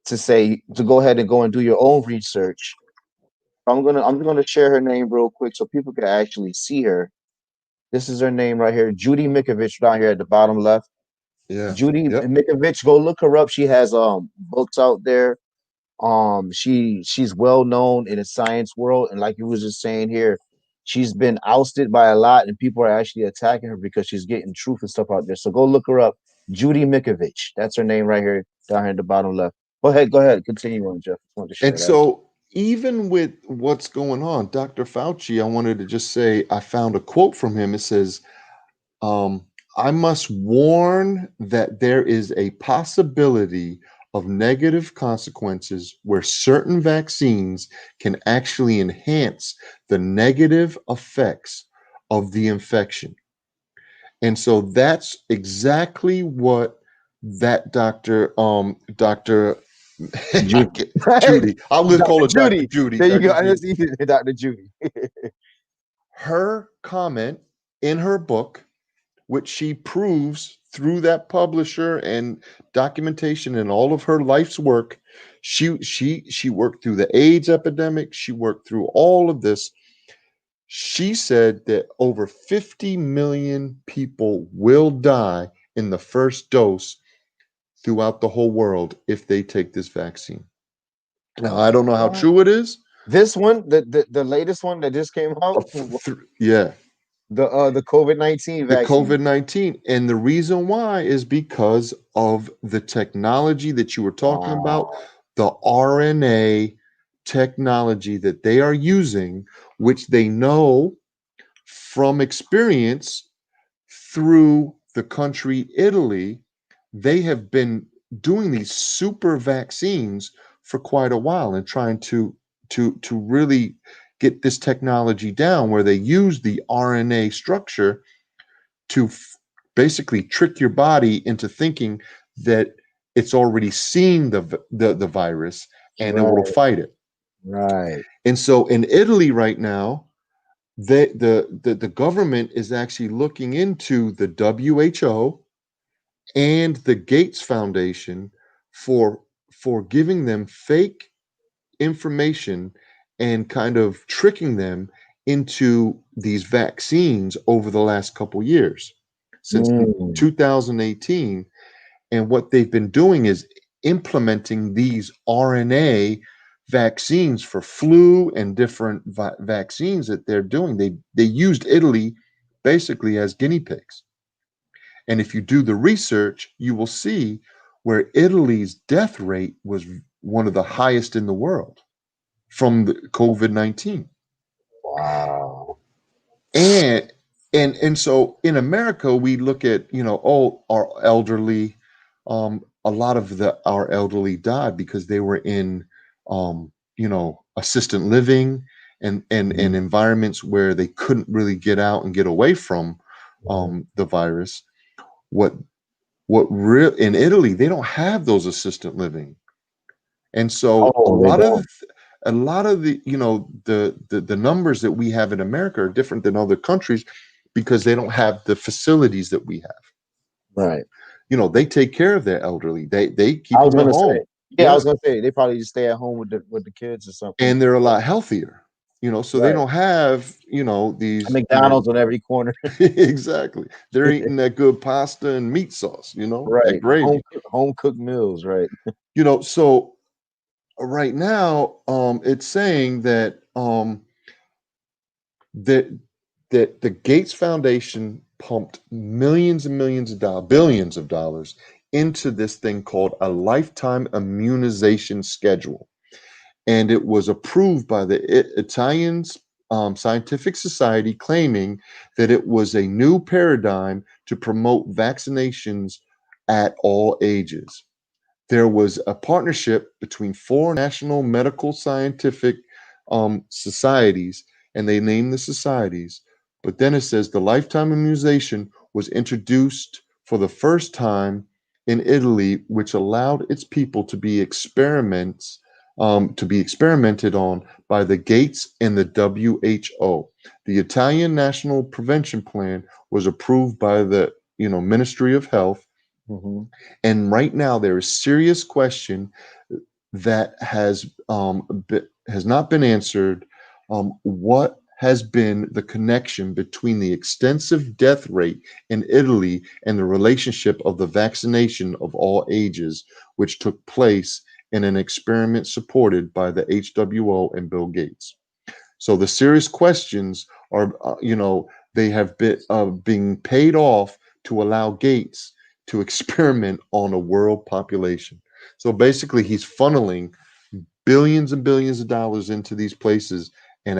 to say to go ahead and go and do your own research. I'm gonna share her name real quick so people can actually see her. This is her name right here, Judy Mikovich, down here at the bottom left. yeah, Judy yep. Mikovich, go look her up. She has books out there. She's well known in the science world, and like you was just saying here, she's been ousted by a lot, and people are actually attacking her because she's getting truth and stuff out there. So go look her up, Judy Mikovich. That's her name right here, down here at the bottom left. Go ahead, continue on, Jeff. I want to And share that. so, even with what's going on, Dr. Fauci, I wanted to just say I found a quote from him. It says, um, I must warn that there is a possibility of negative consequences where certain vaccines can actually enhance the negative effects of the infection. And so that's exactly what that Dr. Judy. Judy. I'm going to call Dr. her Dr. Judy. Judy. There you go. Dr. I Judy. just see Dr. Judy. Her comment in her book, which she proves through that publisher and documentation and all of her life's work. She worked through the AIDS epidemic. She worked through all of this. She said that over 50 million people will die in the first dose throughout the whole world if they take this vaccine. Now, I don't know how What? true it is. This one, the latest one that just came out, Yeah, the COVID-19 the vaccine. COVID-19. And the reason why is because of the technology that you were talking about, Wow. the RNA technology that they are using, which they know from experience through the country Italy. They have been doing these super vaccines for quite a while and trying to really get this technology down where they use the RNA structure to basically trick your body into thinking that it's already seen the virus and it will Right, fight it. right. And so in Italy right now, the government is actually looking into the WHO and the Gates Foundation for giving them fake information and kind of tricking them into these vaccines over the last couple years since Mm. 2018. And what they've been doing is implementing these RNA vaccines for flu and different vaccines that they're doing. They used Italy basically as guinea pigs. And if you do the research, you will see where Italy's death rate was one of the highest in the world from the COVID-19. Wow. And so in America, we look at, oh, our elderly, a lot of our elderly died because they were in assistant living and Mhm. environments where they couldn't really get out and get away from Right. the virus. What what real in Italy, they don't have those assistant living. And so Oh, they don't. a lot of the the numbers that we have in America are different than other countries because they don't have the facilities that we have. Right. They take care of their elderly. They I keep was them at gonna say, home. yeah, I Yeah. was gonna say they probably just stay at home with the kids or something. And they're a lot healthier. So they Right. don't have, A these, McDonald's on every corner. exactly. They're eating that good pasta and meat sauce, that Right. gravy. Home cooked meals, right. So right now, it's saying that that the Gates Foundation pumped millions and millions of dollars, billions of dollars into this thing called a lifetime immunization schedule. And it was approved by the Italian Scientific Society, claiming that it was a new paradigm to promote vaccinations at all ages. There was a partnership between four national medical scientific societies, and they named the societies. But then it says the lifetime immunization was introduced for the first time in Italy, which allowed its people to be experimented on by the Gates and the WHO. The Italian National Prevention Plan was approved by the Ministry of Health, Hmm. and right now there is serious question that has not been answered. What has been the connection between the extensive death rate in Italy and the relationship of the vaccination of all ages, which took place in an experiment supported by the HWO and Bill Gates? So the serious questions are, they have been being paid off to allow Gates to experiment on a world population. So basically, he's funneling billions and billions of dollars into these places, and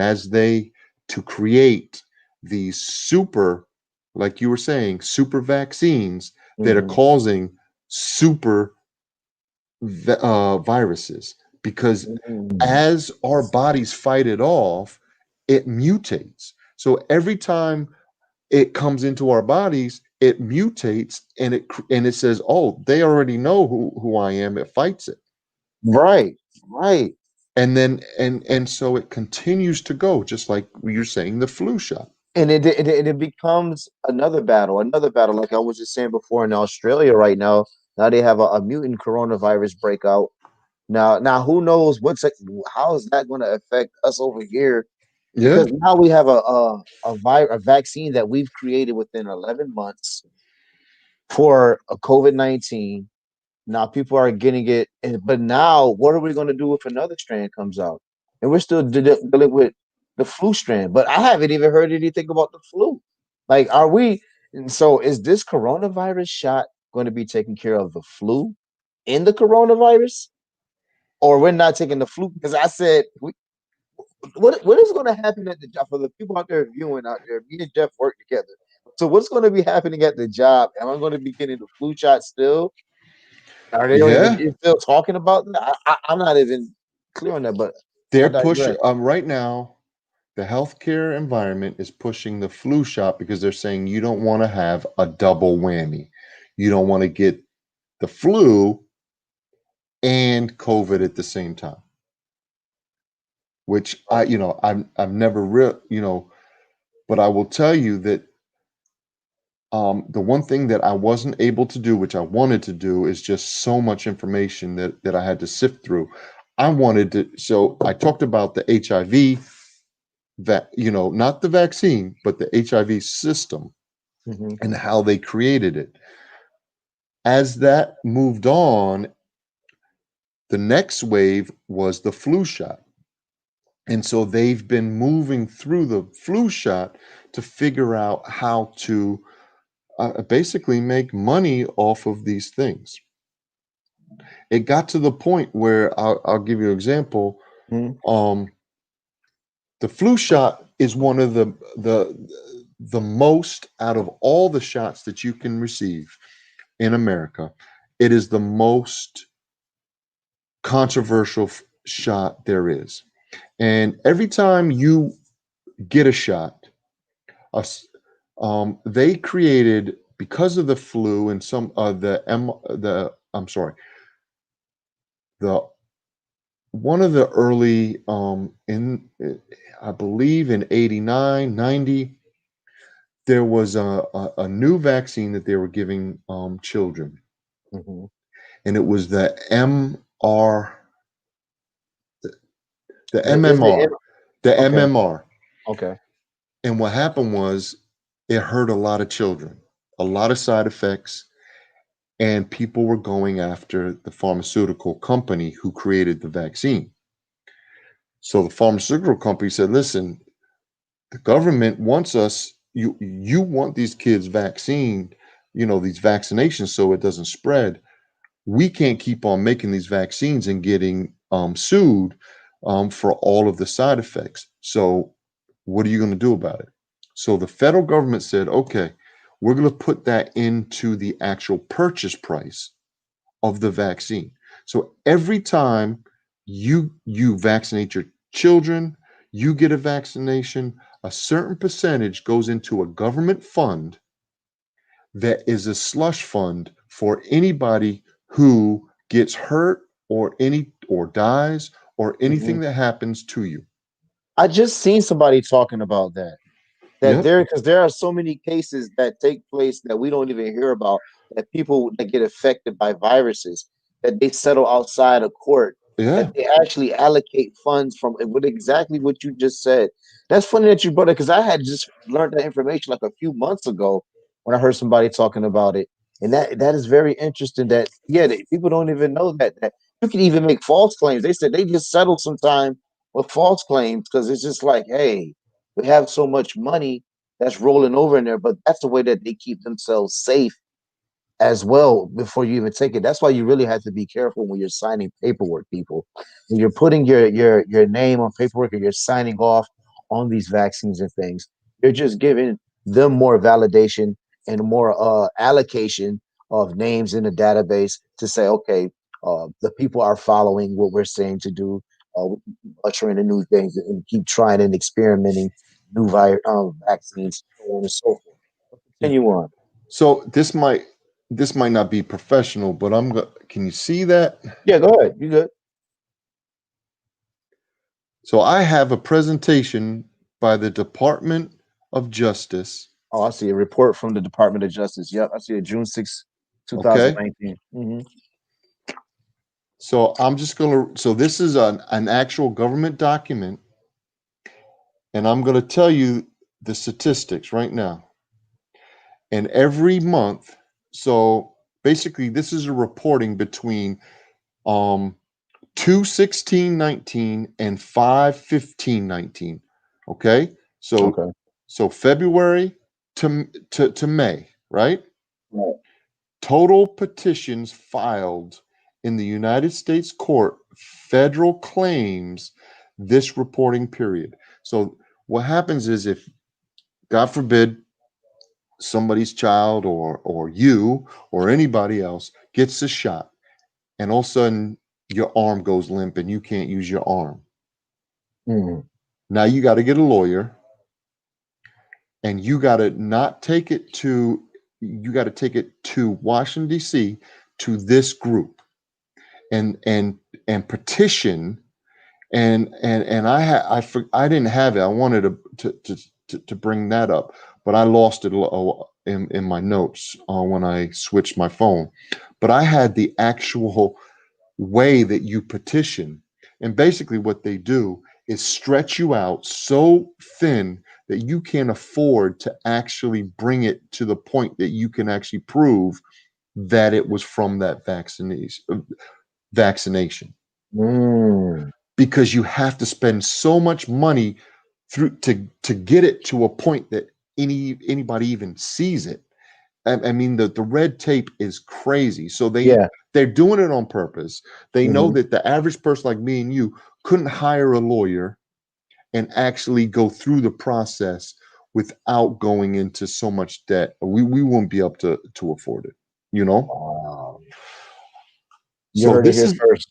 to create these super, like you were saying, super vaccines that are Hmm. causing super viruses, because Mm. as our bodies fight it off, it mutates. So every time it comes into our bodies, it mutates, and it says, "Oh, they already know who I am." It fights it. Right, right. And so it continues to go, just like you're saying, the flu shot. And it becomes another battle, another battle. Like I was just saying before, in Australia right now, now they have a mutant coronavirus breakout. Now who knows how is that going to affect us over here? Yeah, Because now we have a vaccine that we've created within 11 months for a COVID-19. Now people are getting it, but now what are we going to do if another strand comes out? And we're still dealing with the flu strand, but I haven't even heard anything about the flu. Like, are we? And so, is this coronavirus shot going to be taking care of the flu in the coronavirus, or we're not taking the flu? Because I said, what is going to happen at the job for the people out there viewing out there? Me and Jeff work together. So, what's going to be happening at the job? Am I going to be getting the flu shot still? Are they don't even yeah. they're still talking about that? I'm not even clear on that, but I They're pushing digress. right now. The healthcare environment is pushing the flu shot because they're saying you don't want to have a double whammy. You don't want to get the flu and COVID at the same time. Which I've never but I will tell you that the one thing that I wasn't able to do, which I wanted to do, is just so much information that I had to sift through. I wanted to, so I talked about the HIV, that not the vaccine, but the HIV system Hmm. and how they created it. As that moved on, the next wave was the flu shot. And so they've been moving through the flu shot to figure out how to basically make money off of these things. It got to the point where I'll give you an example. Hmm. Um, the flu shot is one of the most out of all the shots that you can receive in America. It is the most controversial shot there is. And every time you get a shot, they created, because of the flu and some the I'm sorry, the one of the early in I believe in 89, 90, there was a new vaccine that they were giving children, Hmm. and it was the Is it MMR, the okay? MMR. Okay. And what happened was it hurt a lot of children, a lot of side effects, and people were going after the pharmaceutical company who created the vaccine. So the pharmaceutical company said, "Listen, the government wants us. You want these kids vaccinated, these vaccinations, so it doesn't spread. We can't keep on making these vaccines and getting sued for all of the side effects. So what are you going to do about it?" So the federal government said, "Okay, we're going to put that into the actual purchase price of the vaccine. So every time you vaccinate your children, you get a vaccination, a certain percentage goes into a government fund that is a slush fund for anybody who gets hurt or dies or Hmm. anything that happens to you." I just seen somebody talking about that. That Yep. there because there are so many cases that take place that we don't even hear about, that people that get affected by viruses, that they settle outside of court, that Yeah. they actually allocate funds from with exactly what you just said. That's funny that you brought it because I had just learned that information like a few months ago when I heard somebody talking about it. And that is very interesting that yeah, people don't even know that you can even make false claims. They said they just settle sometime with false claims because it's just like, hey, we have so much money that's rolling over in there, but that's the way that they keep themselves safe as well before you even take it. That's why you really have to be careful when you're signing paperwork, people. When you're putting your name on paperwork and you're signing off on these vaccines and things, you're just giving them more validation and more allocation of names in the database to say, okay, the people are following what we're saying to do, ushering in new things and keep trying and experimenting new vaccines, so on and so forth. But Yeah. continue on. So this might not be professional, but can you see that? Yeah, go ahead. You good? So I have a presentation by the Department of Justice. Oh, I see a report from the Department of Justice. Yep, I see it June 6th, Okay. 2019. So I'm just going to, so this is an actual government document, and I'm going to tell you the statistics right now. And every month, so basically, this is a reporting between um 2/16/19 and 5/15/19. Okay. So Okay. February to May, right? Right. Total petitions filed in the United States Court federal claims this reporting period. So what happens is, if God forbid somebody's child or you or anybody else gets a shot, and all of a sudden your arm goes limp and you can't use your arm. Mm. Now you got to get a lawyer, and you got to not take it to you got to take it to Washington D.C. to this group and petition. And I didn't have it. I wanted to bring that up, but I lost it in my notes when I switched my phone. But I had the actual way that you petition. And basically, what they do is stretch you out so thin that you can't afford to actually bring it to the point that you can actually prove that it was from that vaccination, Mm. because you have to spend so much money through to get it to a point that anybody even sees it. I mean, the red tape is crazy. So Yeah. they're doing it on purpose. They know Hmm. that the average person like me and you couldn't hire a lawyer and actually go through the process without going into so much debt. We wouldn't be up to afford it, you know? Wow. You So heard it this here is first.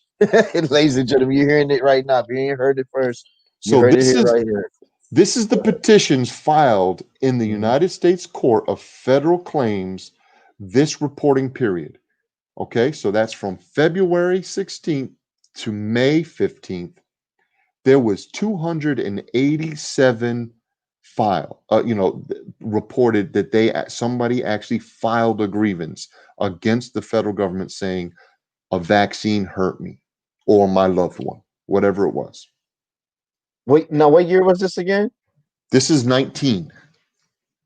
Ladies and gentlemen, you're hearing it right now. If you ain't heard it first, you so heard it this here is right here. this is the Go ahead. petitions filed in the Mhm. United States Court of Federal Claims this reporting period. Okay, so that's from February 16th to May 15th. There was 287 reported that somebody actually filed a grievance against the federal government saying a vaccine hurt me or my loved one, whatever it was. Wait, now what year was this again? This is 19,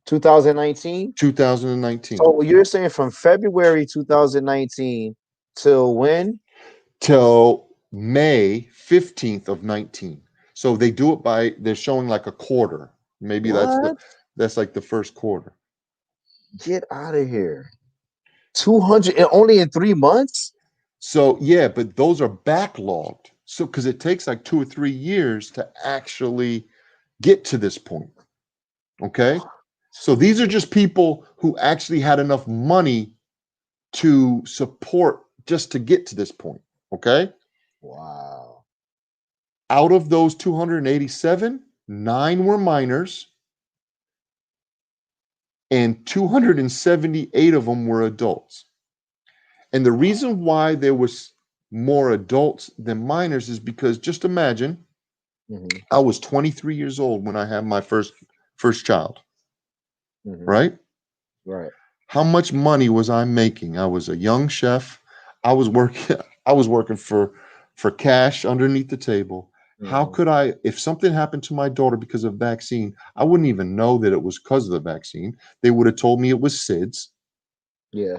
2019. 2019 So you're saying from February 2019 till when? till May 15th of 19. So they do it they're showing like a quarter. Maybe What? that's like the first quarter. Get out of here. 200 and only in 3 months? So yeah, but those are backlogged. So because it takes like 2 or 3 years to actually get to this point. Okay. So these are just people who actually had enough money to support just to get to this point. Okay. Wow. Out of those 287, 9 were minors and 278 of them were adults. And the reason why there was more adults than minors is because, just imagine, Hmm. I was 23 years old when I had my first child, Hmm. right? Right. How much money was I making? I was a young chef. I was working I was working for cash underneath the table. How Hmm. could I, if something happened to my daughter because of vaccine, I wouldn't even know that it was because of the vaccine. They would have told me it was SIDS. Yeah.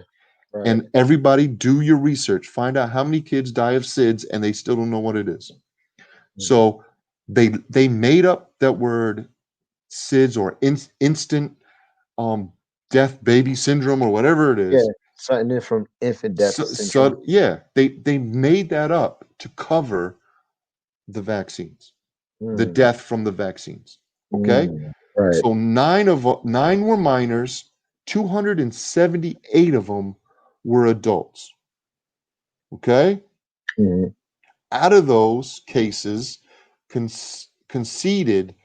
Right. And everybody do your research. Find out how many kids die of SIDS and they still don't know what it is. Hmm. So they made up that word SIDS or instant um death baby syndrome or whatever it Yeah. is. Something from infant death syndrome. So yeah, they made that up to cover the vaccines, the Mm. death from the vaccines. Okay, Mm. Right. so nine were minors, 278 of them were adults. Okay, Hmm. out of those cases, conceded.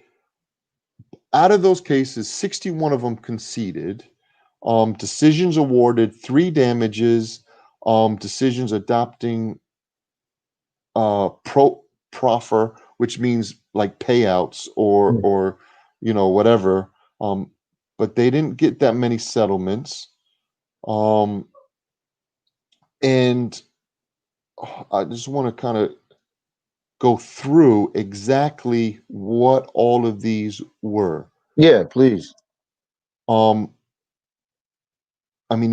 Out of those cases, 61 of them conceded. Decisions awarded 3 damages. Decisions adopting proffer, which means like payouts or whatever. Um, but they didn't get that many settlements. Um, and I just want to kind of go through exactly what all of these were. Yeah, please. Um, I mean,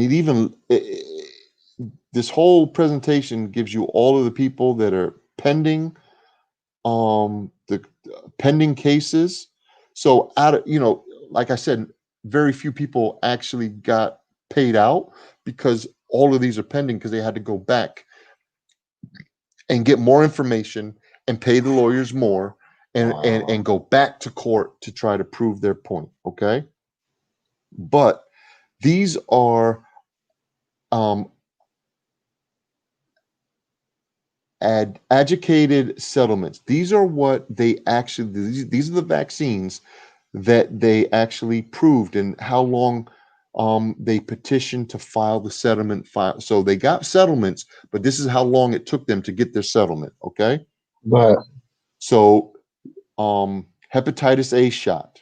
this whole presentation gives you all of the people that are pending, the pending cases. So out of, like I said, very few people actually got paid out because all of these are pending because they had to go back and get more information and pay the lawyers more and Wow. go back to court to try to prove their point. Okay. But these are um, adjudicated settlements. These are what they actually, these are the vaccines that they actually proved and how long they petitioned to file the settlement file. So they got settlements, but this is how long it took them to get their settlement. Okay. But So hepatitis A shot,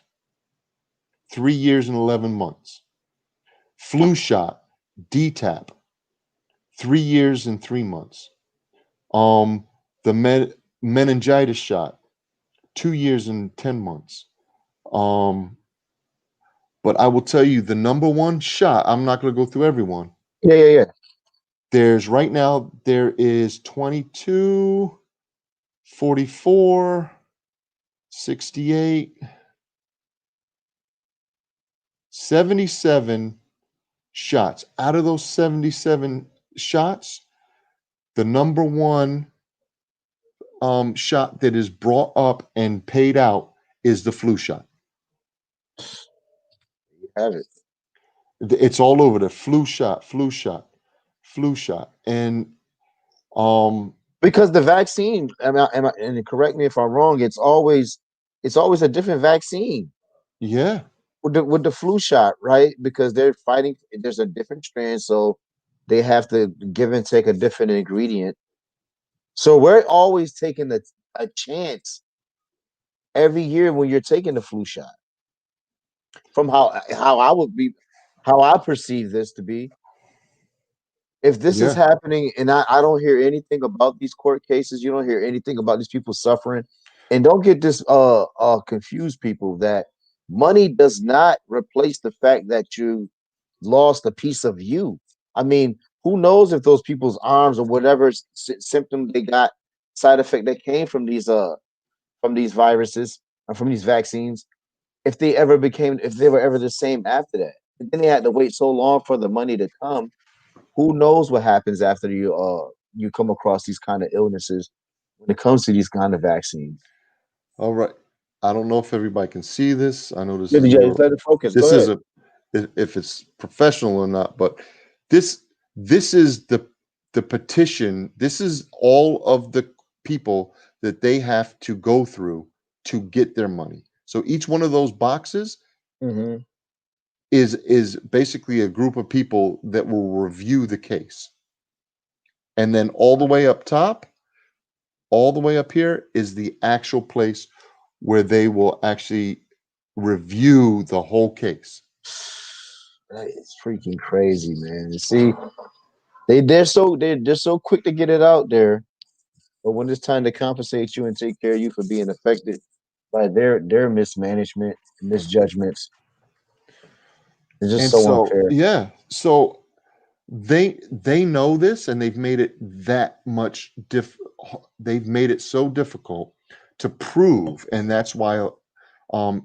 3 years and 11 months. Flu shot, DTaP, 3 years and 3 months. Um, the meningitis shot, 2 years and 10 months. Um, but I will tell you the number one shot, I'm not going to go through everyone. yeah, yeah, yeah. There's right now, there is 22, 44, 68, 77 shots. Out of those 77 shots, the number one shot that is brought up and paid out is the flu shot. You have it. It's all over the flu shot, flu shot, flu shot. And Because the vaccine, and correct me if I'm wrong, it's always a different vaccine yeah, with the flu shot, right? Because they're fighting. There's a different strand, so they have to give and take a different ingredient. So we're always taking a chance every year when you're taking the flu shot. From how I perceive this to be, if this is yeah. happening and I don't hear anything about these court cases, you don't hear anything about these people suffering, and don't get this confused, people, that money does not replace the fact that you lost a piece of you. I mean, who knows if those people's arms or whatever symptom they got, side effect that came from these viruses or from these vaccines, if they were ever the same after that. And then they had to wait so long for the money to come. Who knows what happens after you come across these kind of illnesses when it comes to these kind of vaccines. All right. I don't know if everybody can see this. I know this Yeah, is yeah, just let it focus. Go this is ahead. a if it's professional or not, but this this is the petition. This is all of the people that they have to go through to get their money. So each one of those boxes Hmm. is basically a group of people that will review the case. And then all the way up top, all the way up here is the actual place where they will actually review the whole case. It's freaking crazy, man. You see, they're so quick to get it out there, but when it's time to compensate you and take care of you for being affected by their mismanagement, misjudgments, it's just And so so, unfair. yeah, so they know this and they've made it that much they've made it so difficult to prove, and that's why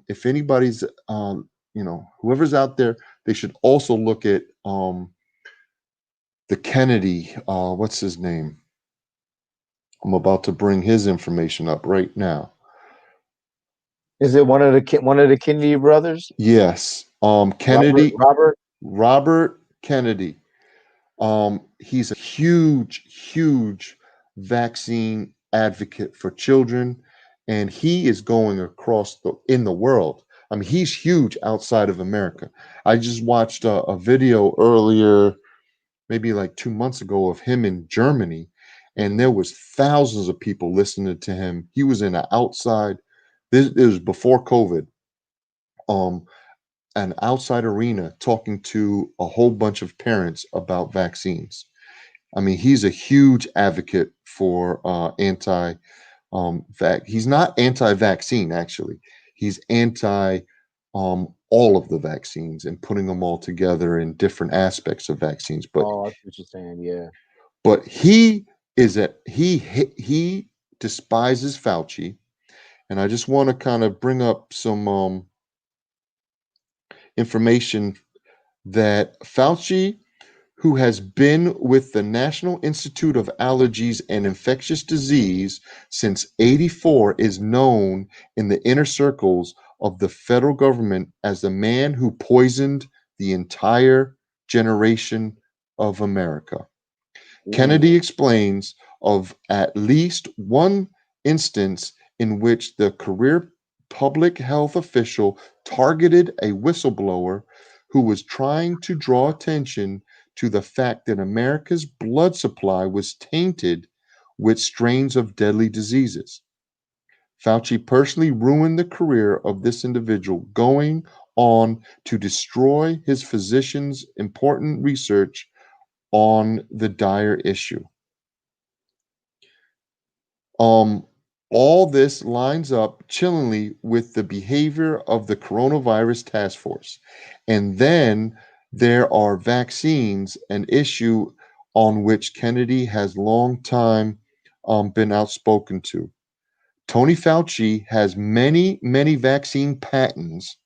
if anybody's whoever's out there, they should also look at the Kennedy, what's his name? I'm about to bring his information up right now. Is it one of the Kennedy brothers, Yes, Robert? Kennedy, Robert? Robert Kennedy. He's a huge, huge vaccine advocate for children, and he is going across in the world. I mean, he's huge outside of America. I just watched a video earlier, maybe like 2 months ago, of him in Germany, and there was thousands of people listening to him. He was in an outside. This is before COVID. Um, an outside arena talking to a whole bunch of parents about vaccines. I mean, he's a huge advocate for anti he's not anti-vaccine actually. He's anti all of the vaccines and putting them all together in different aspects of vaccines. Oh, I see what you're saying. Yeah. But he is a he despises Fauci, and I just want to kind of bring up some information that Fauci, who has been with the National Institute of Allergies and Infectious Disease since '84, is known in the inner circles of the federal government as the man who poisoned the entire generation of America. Ooh. Kennedy explains of at least one instance in which the career public health official targeted a whistleblower who was trying to draw attention to the fact that America's blood supply was tainted with strains of deadly diseases. Fauci personally ruined the career of this individual, going on to destroy his physician's important research on the dire issue. Um, all this lines up chillingly with the behavior of the coronavirus task force. And then there are vaccines, an issue on which Kennedy has long time been outspoken to. Tony Fauci has many vaccine patents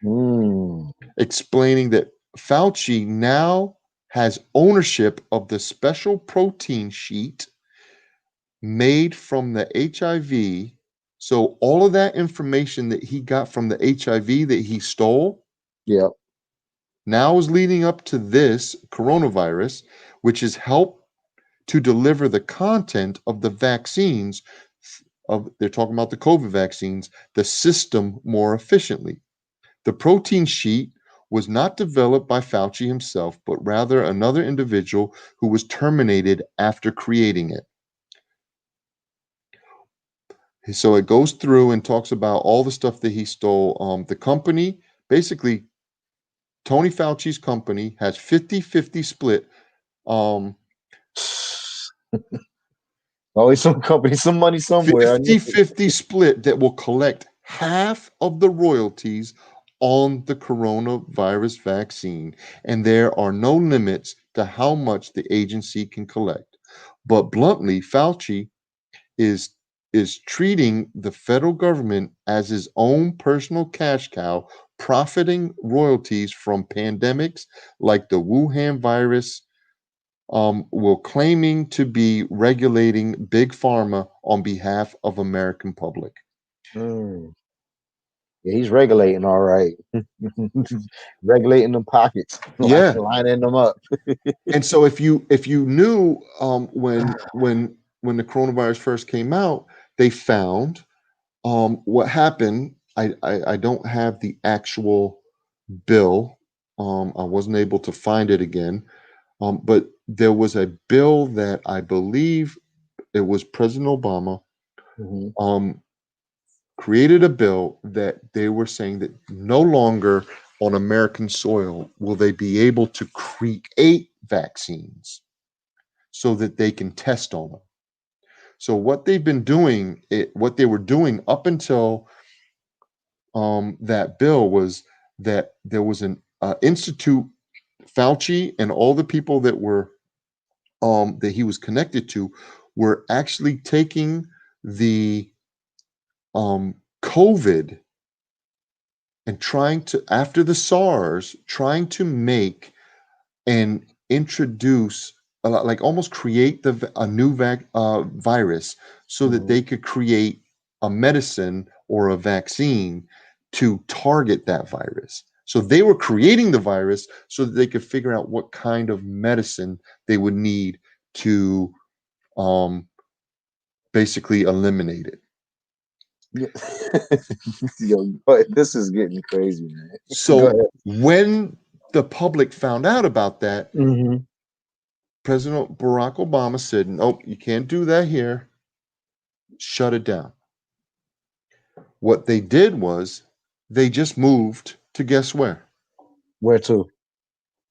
Mm. explaining that Fauci now has ownership of the special protein sheet made from the HIV. So all of that information that he got from the HIV that he stole Yep. now is leading up to this coronavirus, which has helped to deliver the content of the vaccines of they're talking about the COVID vaccines, the system more efficiently. The protein sheet was not developed by Fauci himself, but rather another individual who was terminated after creating it. So it goes through and talks about all the stuff that he stole. The company, basically, Tony Fauci's company has 50-50 split. Um, Always some company, some money somewhere. I know. 50-50 split that will collect half of the royalties on the coronavirus vaccine. And there are no limits to how much the agency can collect. But bluntly, Fauci is treating the federal government as his own personal cash cow, profiting royalties from pandemics like the Wuhan virus, while claiming to be regulating big pharma on behalf of American public. Mm. Yeah, he's regulating all right. Regulating them pockets, Yeah, lining them up. and so if you knew when the coronavirus first came out, they found what happened. I don't have the actual bill. I wasn't able to find it again. But there was a bill that I believe it was President Obama Mhm. um, created a bill that they were saying that no longer on American soil will they be able to create vaccines so that they can test on them. So what they've been doing, what they were doing up until that bill was that there was an institute, Fauci and all the people that were that he was connected to were actually taking the COVID and trying to, after the SARS, trying to make and introduce, like almost create a new virus so that Mhm. they could create a medicine or a vaccine to target that virus. So they were creating the virus so that they could figure out what kind of medicine they would need to um, basically eliminate it. Yeah. Yo, but this is getting crazy, man. Go So ahead. when the public found out about that, Hmm. President Barack Obama said, nope, you can't do that here. Shut it down. What they did was they just moved to guess where? Where to?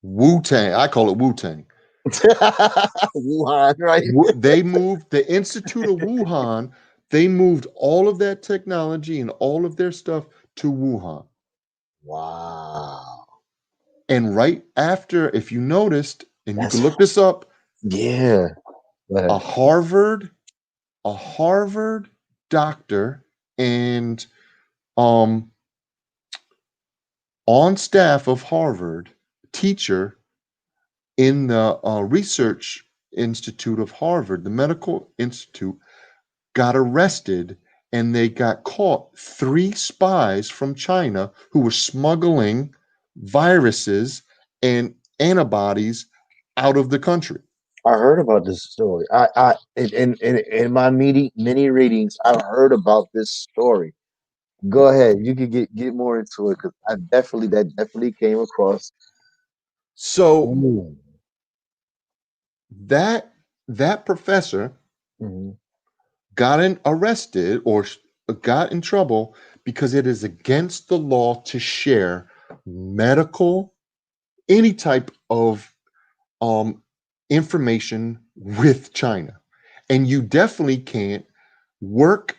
Wu Tang. I call it Wu Tang. Wuhan, right? They moved the Institute of Wuhan. They moved all of that technology and all of their stuff to Wuhan. Wow. And right after, if you noticed, and you can That's look this up, yeah. Go a ahead. Harvard, a Harvard doctor and um on staff of Harvard teacher in the research institute of Harvard, the medical institute, got arrested and they got caught. Three spies from China who were smuggling viruses and antibodies out of the country. I heard about this story. In my many readings, I heard about this story. Go ahead. You can get more into it because that definitely came across. So Ooh. that that professor Mhm. got arrested or got in trouble because it is against the law to share medical, any type of um, information with China. And you definitely can't work,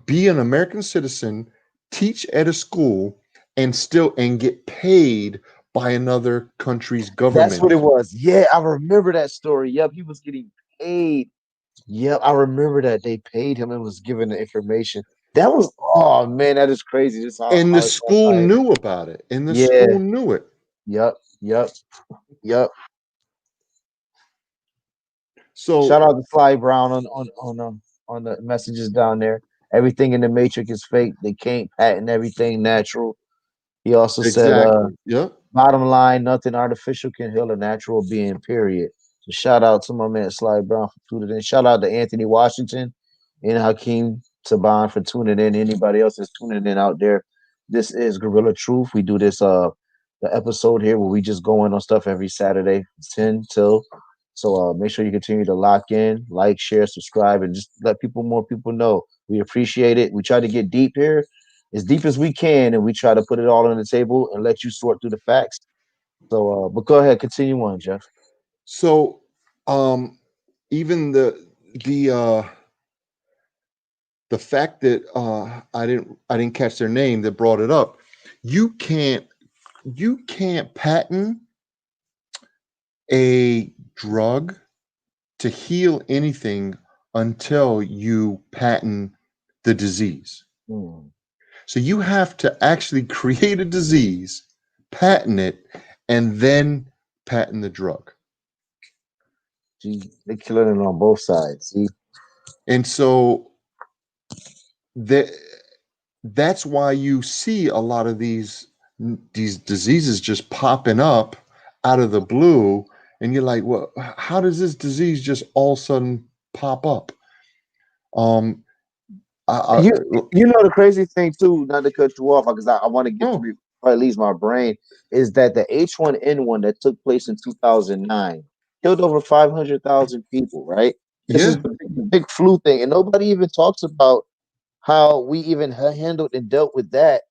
be an American citizen, teach at a school, and still and get paid by another country's That's what government. it was. Yeah, I remember that story. Yep, he was getting paid. Yep, I remember that they paid him and was given the information. That was oh man, that is crazy. Just And the how it school transpired. knew about it. And the Yeah. school knew it. Yep. Yep. Yep. Shout So out to Sly Brown on the messages down there. Everything in the Matrix is fake. They can't patent everything natural. He also said, exactly. Yep. bottom line, nothing artificial can heal a natural being, period. So shout out to my man Sly Brown for tuning in. Shout out to Anthony Washington and Hakeem Saban for tuning in. Anybody else that's tuning in out there. This is Gorilla Truth. We do this the episode here where we just go in on stuff every Saturday, 10 till. So make sure you continue to lock in, like, share, subscribe, and just let more people know. We appreciate it. We try to get deep here as deep as we can, and we try to put it all on the table and let you sort through the facts. So, but go ahead, continue on, Jeff. So um even the the fact that I didn't catch their name that brought it up. You can't you can't patent a drug to heal anything until you patent the disease. Hmm. So you have to actually create a disease, patent it, and then patent the drug. See, they're killing it on both sides. See, And so that that's why you see a lot of these diseases just popping up out of the blue, and you're like, well, how does this disease just all of a sudden pop up? Um, I you you know the crazy thing too, not to cut you off because I want to get to oh before it leaves my brain, is that the H1N1 that took place in 2009 killed over 500,000 people. Right? This is yeah, the big flu thing, and nobody even talks about how we even handled and dealt with that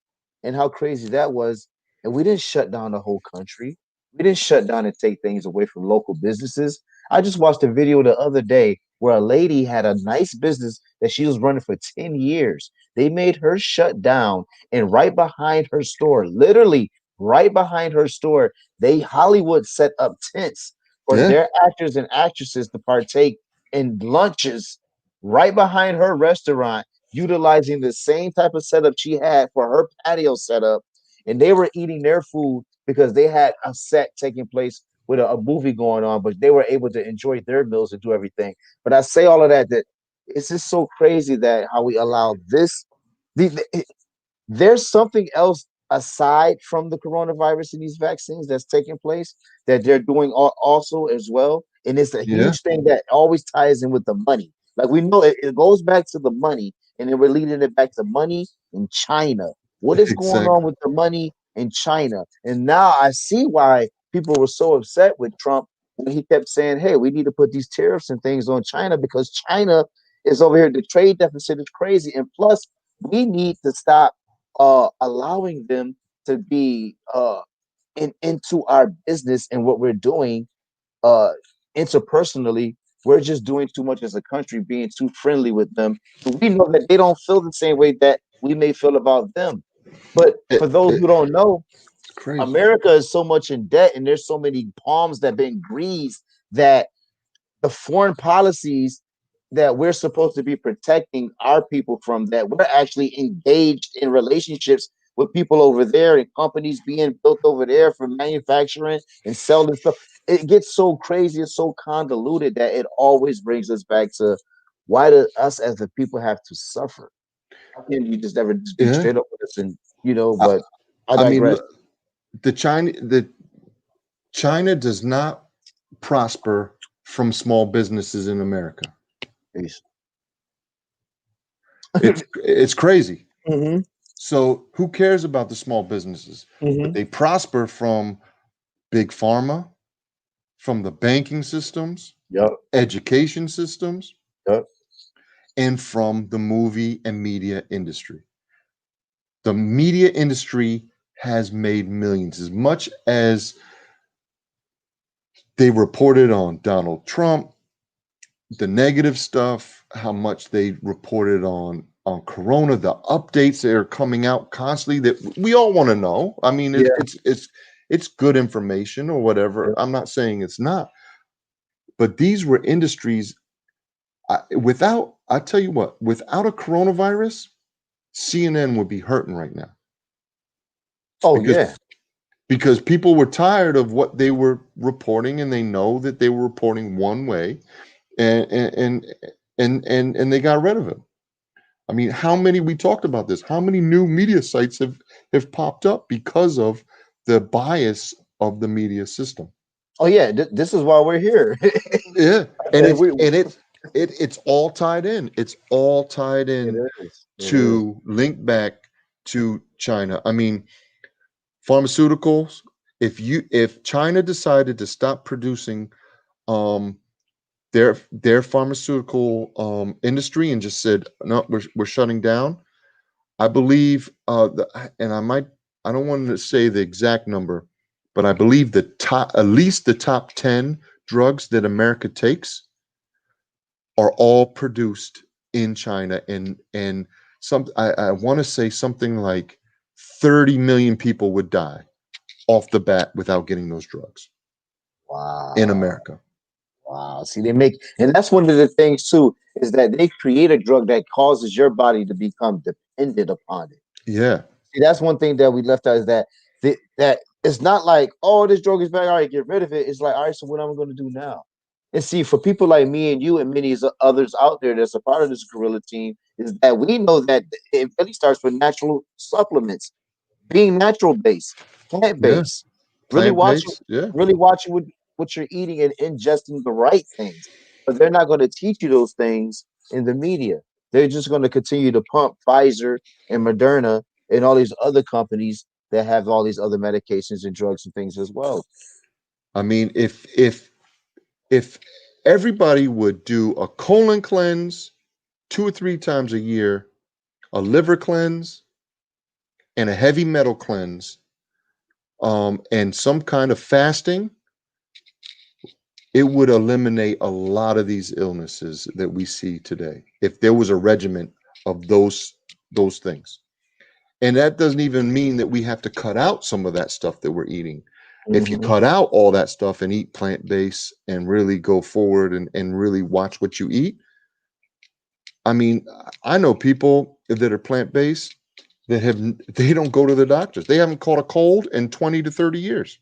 and how crazy that was. And we didn't shut down the whole country. We didn't shut down and take things away from local businesses. I just watched a video the other day where a lady had a nice business that she was running for 10 years. They made her shut down, and right behind her store, literally right behind her store, they Hollywood set up tents for yeah, their actors and actresses to partake in lunches right behind her restaurant, utilizing the same type of setup she had for her patio setup. And they were eating their food because they had a set taking place with a movie going on, but they were able to enjoy their meals and do everything. But I say all of that it's just so crazy that how we allow this. There's something else aside from the coronavirus and these vaccines that's taking place that they're doing also as well. And it's a yeah, huge thing that always ties in with the money. Like we know it goes back to the money, and then we're leading it back to money in China. What is going on exactly. with the money in China? And now I see why people were so upset with Trump when he kept saying, hey, we need to put these tariffs and things on China because China is over here. The trade deficit is crazy. And plus, we need to stop allowing them to be into our business and what we're doing uh interpersonally. We're just doing too much as a country, being too friendly with them. We know that they don't feel the same way that we may feel about them. But for those who don't know, It's crazy. America is so much in debt and there's so many palms that have been greased that the foreign policies that we're supposed to be protecting our people from, that we're actually engaged in relationships with people over there and companies being built over there for manufacturing and selling stuff. It gets so crazy and so convoluted that it always brings us back to, why do us as the people have to suffer? How can you just never just be Yeah. straight up with us? And you know, I, but I I mean, digress. look, the China does not prosper from small businesses in America. Peace. It's crazy. Hmm. So who cares about the small businesses? But Hmm. they prosper from big pharma, from the banking systems, Yep. education systems, Yep. and from the movie and media industry. The media industry has made millions. As much as they reported on Donald Trump, the negative stuff, how much they reported on Corona, the updates that are coming out constantly that we all want to know. I mean, Yeah. it's good information or whatever. Yep. I'm not saying it's not, but these were industries. Without, I tell you what, without a coronavirus, CNN would be hurting right now Oh because yeah. people were tired of what they were reporting, and they know that they were reporting one way, and and they got rid of it. I mean, how many, we talked about this, how many new media sites have popped up because of the bias of the media system? Oh yeah. This is why we're here. Yeah, and And we it's all tied in. It's all tied It in is. It is. to link back to China. I mean, pharmaceuticals. If China decided to stop producing um their pharmaceutical industry and just said no, we're shutting down, I believe, and I don't want to say the exact number, but I believe the top, at least the top 10 drugs that America takes are all produced in China, and I want to say something like 30 million people would die off the bat without getting those drugs in Wow. America. Wow. See, they make, and that's one of the things too, is that they create a drug that causes your body to become dependent upon it. Yeah, See, that's one thing that we left out, is that that it's not like, oh, this drug is bad, all right, get rid of it. It's like, all right, so what am I going to do now? And see, for people like me and you and many others out there that's a part of this gorilla team, is that we know that it really starts with natural supplements, being natural based, plant yeah, based, really watching, plant-based, yeah. really watching what you're eating and ingesting the right things. But they're not going to teach you those things in the media. They're just going to continue to pump Pfizer and Moderna and all these other companies that have all these other medications and drugs and things as well. I mean, if everybody would do a colon cleanse 2 or 3 times a year, a liver cleanse, and a heavy metal cleanse, and some kind of fasting, it would eliminate a lot of these illnesses that we see today. If there was a regimen of those things, and that doesn't even mean that we have to cut out some of that stuff that we're eating. If you Hmm. cut out all that stuff and eat plant-based and really go forward and really watch what you eat, I mean, I know people that are plant-based that they don't go to the doctors. They haven't caught a cold in 20 to 30 years.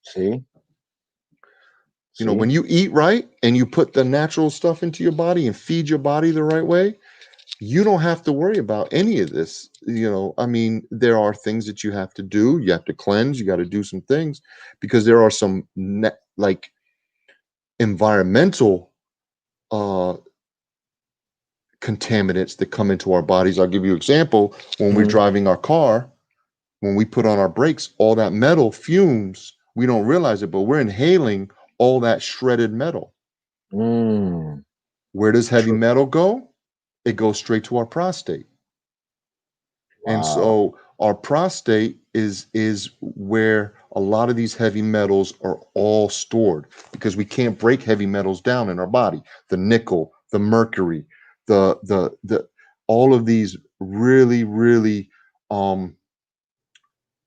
See, When see, you eat right and you put the natural stuff into your body and feed your body the right way, you don't have to worry about any of this. I mean, there are things that you have to do. You have to cleanse, you got to do some things because there are some like environmental uh contaminants that come into our bodies. I'll give you an example. When we're mm, driving our car, when we put on our brakes, all that metal fumes. We don't realize it, but we're inhaling all that shredded metal. mm, Where does heavy true. metal go? It goes straight to our prostate. And Wow. so our prostate is where a lot of these heavy metals are all stored because we can't break heavy metals down in our body. The nickel, the mercury, the all of these really, really um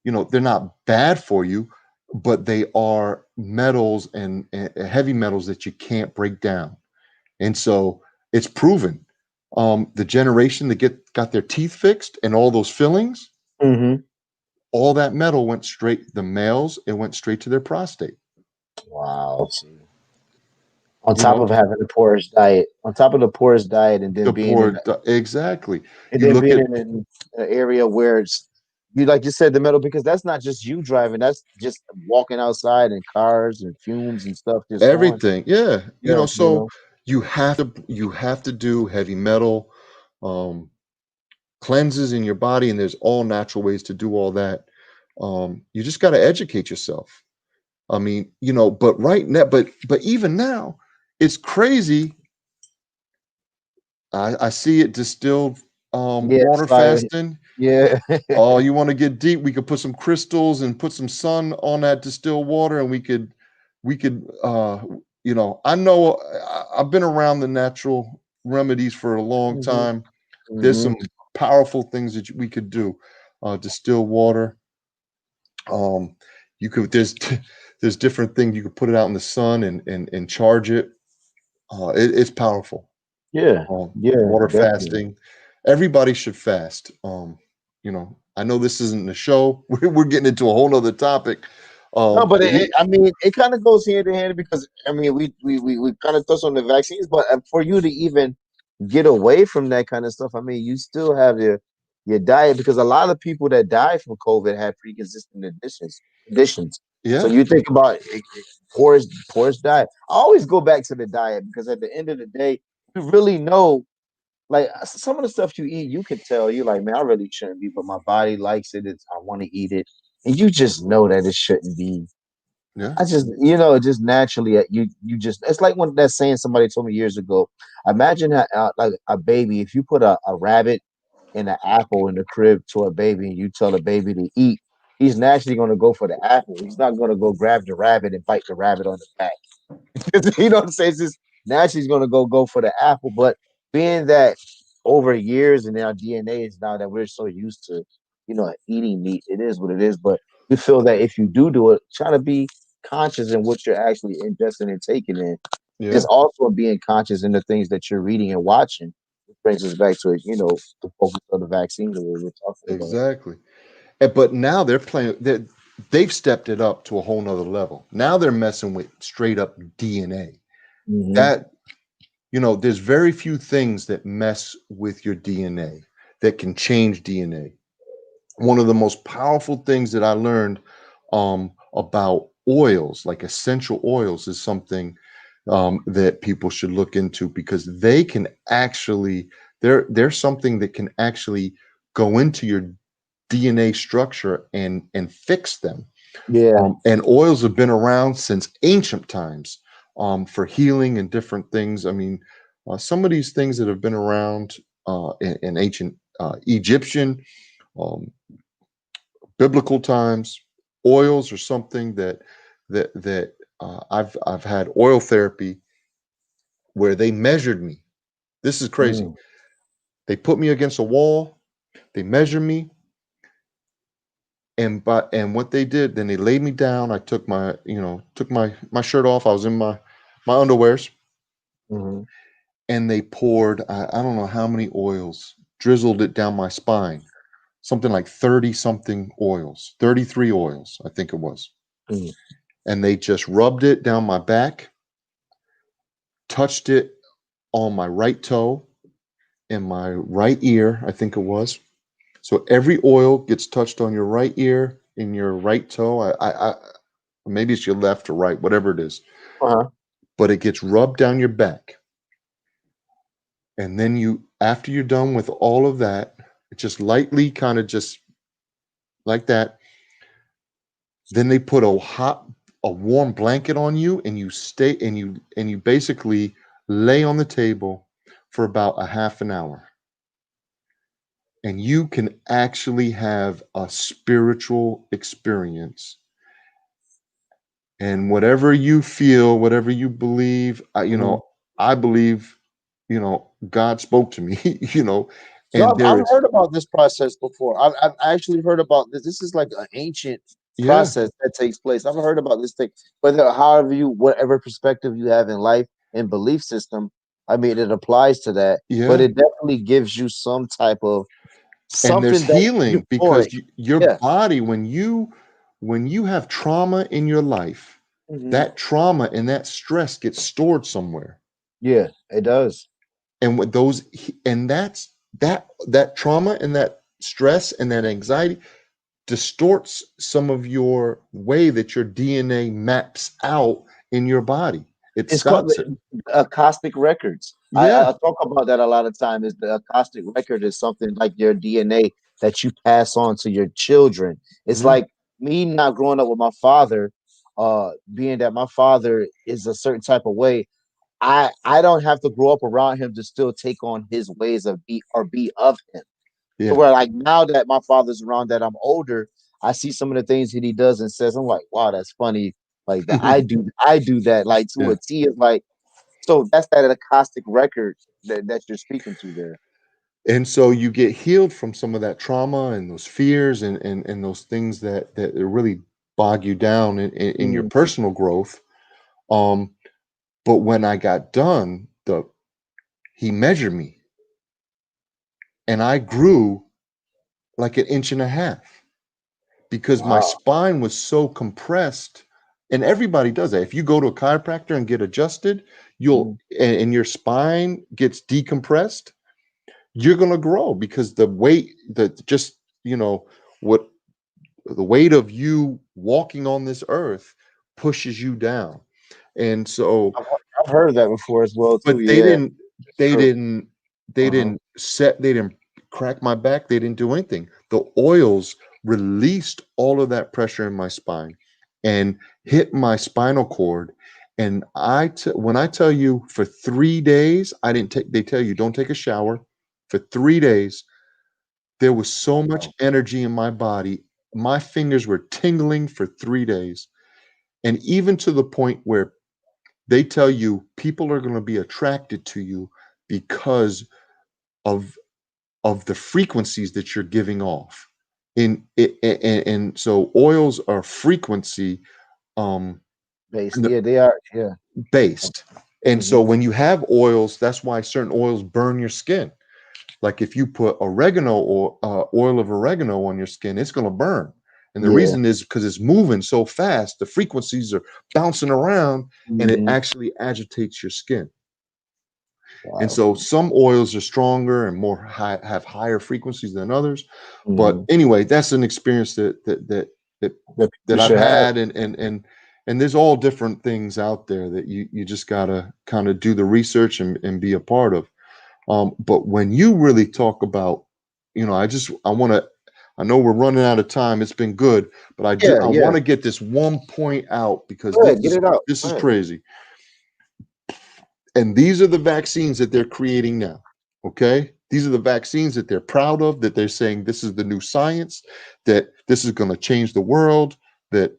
they're not bad for you, but they are metals and heavy metals that you can't break down. And so it's proven. The generation that got their teeth fixed and all those fillings, Hmm. all that metal went straight, the males, it went straight to their prostate. Wow. See. On You top know, of having the poorest diet, on top of the poorest diet, and then the being in poor, exactly. and You then look being at in an area where it's you like you said the metal because that's not just you driving, that's just walking outside and cars and fumes and stuff just going. everything. Yeah. Yeah, you So know. you have to do heavy metal um cleanses in your body, and there's all natural ways to do all that. You just got to educate yourself. I mean, but right now, but even now, it's crazy. I see it distilled Yeah, water it's like fasting. yeah. Oh, you want to get deep? We could put some crystals and put some sun on that distilled water, and we could. I know I've been around the natural remedies for a long Hmm. time. There's Hmm. some powerful things that we could do. Distill water. Um, you could there's different things you could put it out in the sun and charge it. It's powerful. Yeah, yeah, Water definitely. fasting. Everybody should fast. I know this isn't the show. We're getting into a whole nother topic. No, but But I mean, it kind of goes hand in hand because I mean, we kind of touched on the vaccines, but for you to even get away from that kind of stuff, I mean, you still have your diet because a lot of people that die from COVID had pre-existing conditions. So yeah, you think about poorest diet. I always go back to the diet because at the end of the day, we really know like some of the stuff you eat, you could tell you like, man, I really shouldn't be, but my body likes it. It's I want to eat it, and you just know that it shouldn't be. yeah, I just, just naturally, you just. It's like when that saying somebody told me years ago. Imagine like a baby. If you put a rabbit and an apple in the crib to a baby, and you tell the baby to eat, he's naturally going to go for the apple. He's not going to go grab the rabbit and bite the rabbit on the back. You know what I'm saying? It's just naturally he's gonna go for the apple. But being that over years and our DNA is now that we're so used to, eating meat, it is what it is. But we feel that if you do it, try to be conscious in what you're actually ingesting and taking in. yeah, Just also being conscious in the things that you're reading and watching. Which brings us back to the focus of the vaccine that we were talking about. exactly. But now they've stepped it up to a whole nother level. Now they're messing with straight up DNA. Hmm. That there's very few things that mess with your DNA that can change DNA. One of the most powerful things that I learned about oils, like essential oils, is something that people should look into because they can actually they're something that can actually go into your DNA structure and fix them. Yeah. And oils have been around since ancient times for healing and different things. I mean, some of these things that have been around in ancient Egyptian, um, biblical times, oils are something that I've had oil therapy where they measured me. This is crazy. Mm. They put me against a wall. They measured me, and what they did, then they laid me down. I took my shirt off. I was in my underwears, Hmm. and they poured I don't know how many oils, drizzled it down my spine, something like 30 something oils, 33 oils, I think it was. Mm. And they just rubbed it down my back, touched it on my right toe and my right ear, I think it was. So every oil gets touched on your right ear in your right toe. Maybe it's your left or right, whatever it is, Uh-huh. but it gets rubbed down your back. And then after you're done with all of that, it just lightly kind of just like that. Then they put a warm blanket on you, and you stay and you basically lay on the table for about a half an hour. and you can actually have a spiritual experience. And whatever you feel, whatever you believe, Mhm. I believe, God spoke to me, No, and there I've is, heard about this process before. I've actually heard about this. This is like an ancient yeah, process that takes place. I've heard about this thing. But whatever perspective you have in life and belief system, I mean, it applies to that. But yeah. it definitely gives you some type of And there's something that's healing because euphoric. your Yeah. body, when you have trauma in your life, Hmm. that trauma and that stress gets stored somewhere. Yeah, it does. And with those and that trauma and that stress and that anxiety distorts some of your way that your DNA maps out in your body. It It's called stops it. the acoustic records. Yeah. I talk about that a lot of time. Is the acoustic record is something like your DNA that you pass on to your children. It's Yeah. like me not growing up with my father, being that my father is a certain type of way. I don't have to grow up around him to still take on his ways of be of him. To Yeah. where like now that my father's around, that I'm older, I see some of the things that he does and says, I'm like, wow, that's funny. Like that I do that like to Yeah. a T. Is like, so that's that acoustic record that you're speaking to there. And so you get healed from some of that trauma and those fears and those things that really bog you down in your Mm. personal growth. Um, but when I got done, the he measured me and I grew like an inch and a half because my Wow. spine was so compressed. And everybody does that. If you go to a chiropractor and get adjusted, Mm. and your spine gets decompressed, you're gonna grow because the weight that just what the weight of you walking on this earth pushes you down. And so, I've, I've heard of that before as well too. but they Yeah, didn't, it's they true. didn't, they Uh-huh. didn't set, they didn't crack my back, they didn't do anything. The oils released all of that pressure in my spine and hit my spinal cord. And when I tell you for 3 days, I didn't take, they tell you don't take a shower for 3 days. There was so much Wow. energy in my body. My fingers were tingling for 3 days. And even to the point where they tell you people are going to be attracted to you because of the frequencies that you're giving off. And so oils are frequency um Based. Yeah, they are. Yeah. based. And so Hmm. when you have oils, that's why certain oils burn your skin. Like if you put oregano or oil of oregano on your skin, it's going to burn. And the Yeah. reason is because it's moving so fast, the frequencies are bouncing around and it Hmm. actually agitates your skin. And Wow. so some oils are stronger and have higher frequencies than others. But Hmm. anyway, that's an experience that, That that people I've should have. had, and there's all different things out there that you just gotta kind of do the research and be a part of. But when you really talk about, I want to, I know we're running out of time. It's been good, but Yeah. I Yeah. want to get this one point out because Go ahead. Get it out. this Go is ahead. crazy. And these are the vaccines that they're creating now. Okay. These are the vaccines that they're proud of, that they're saying this is the new science, that this is going to change the world, that,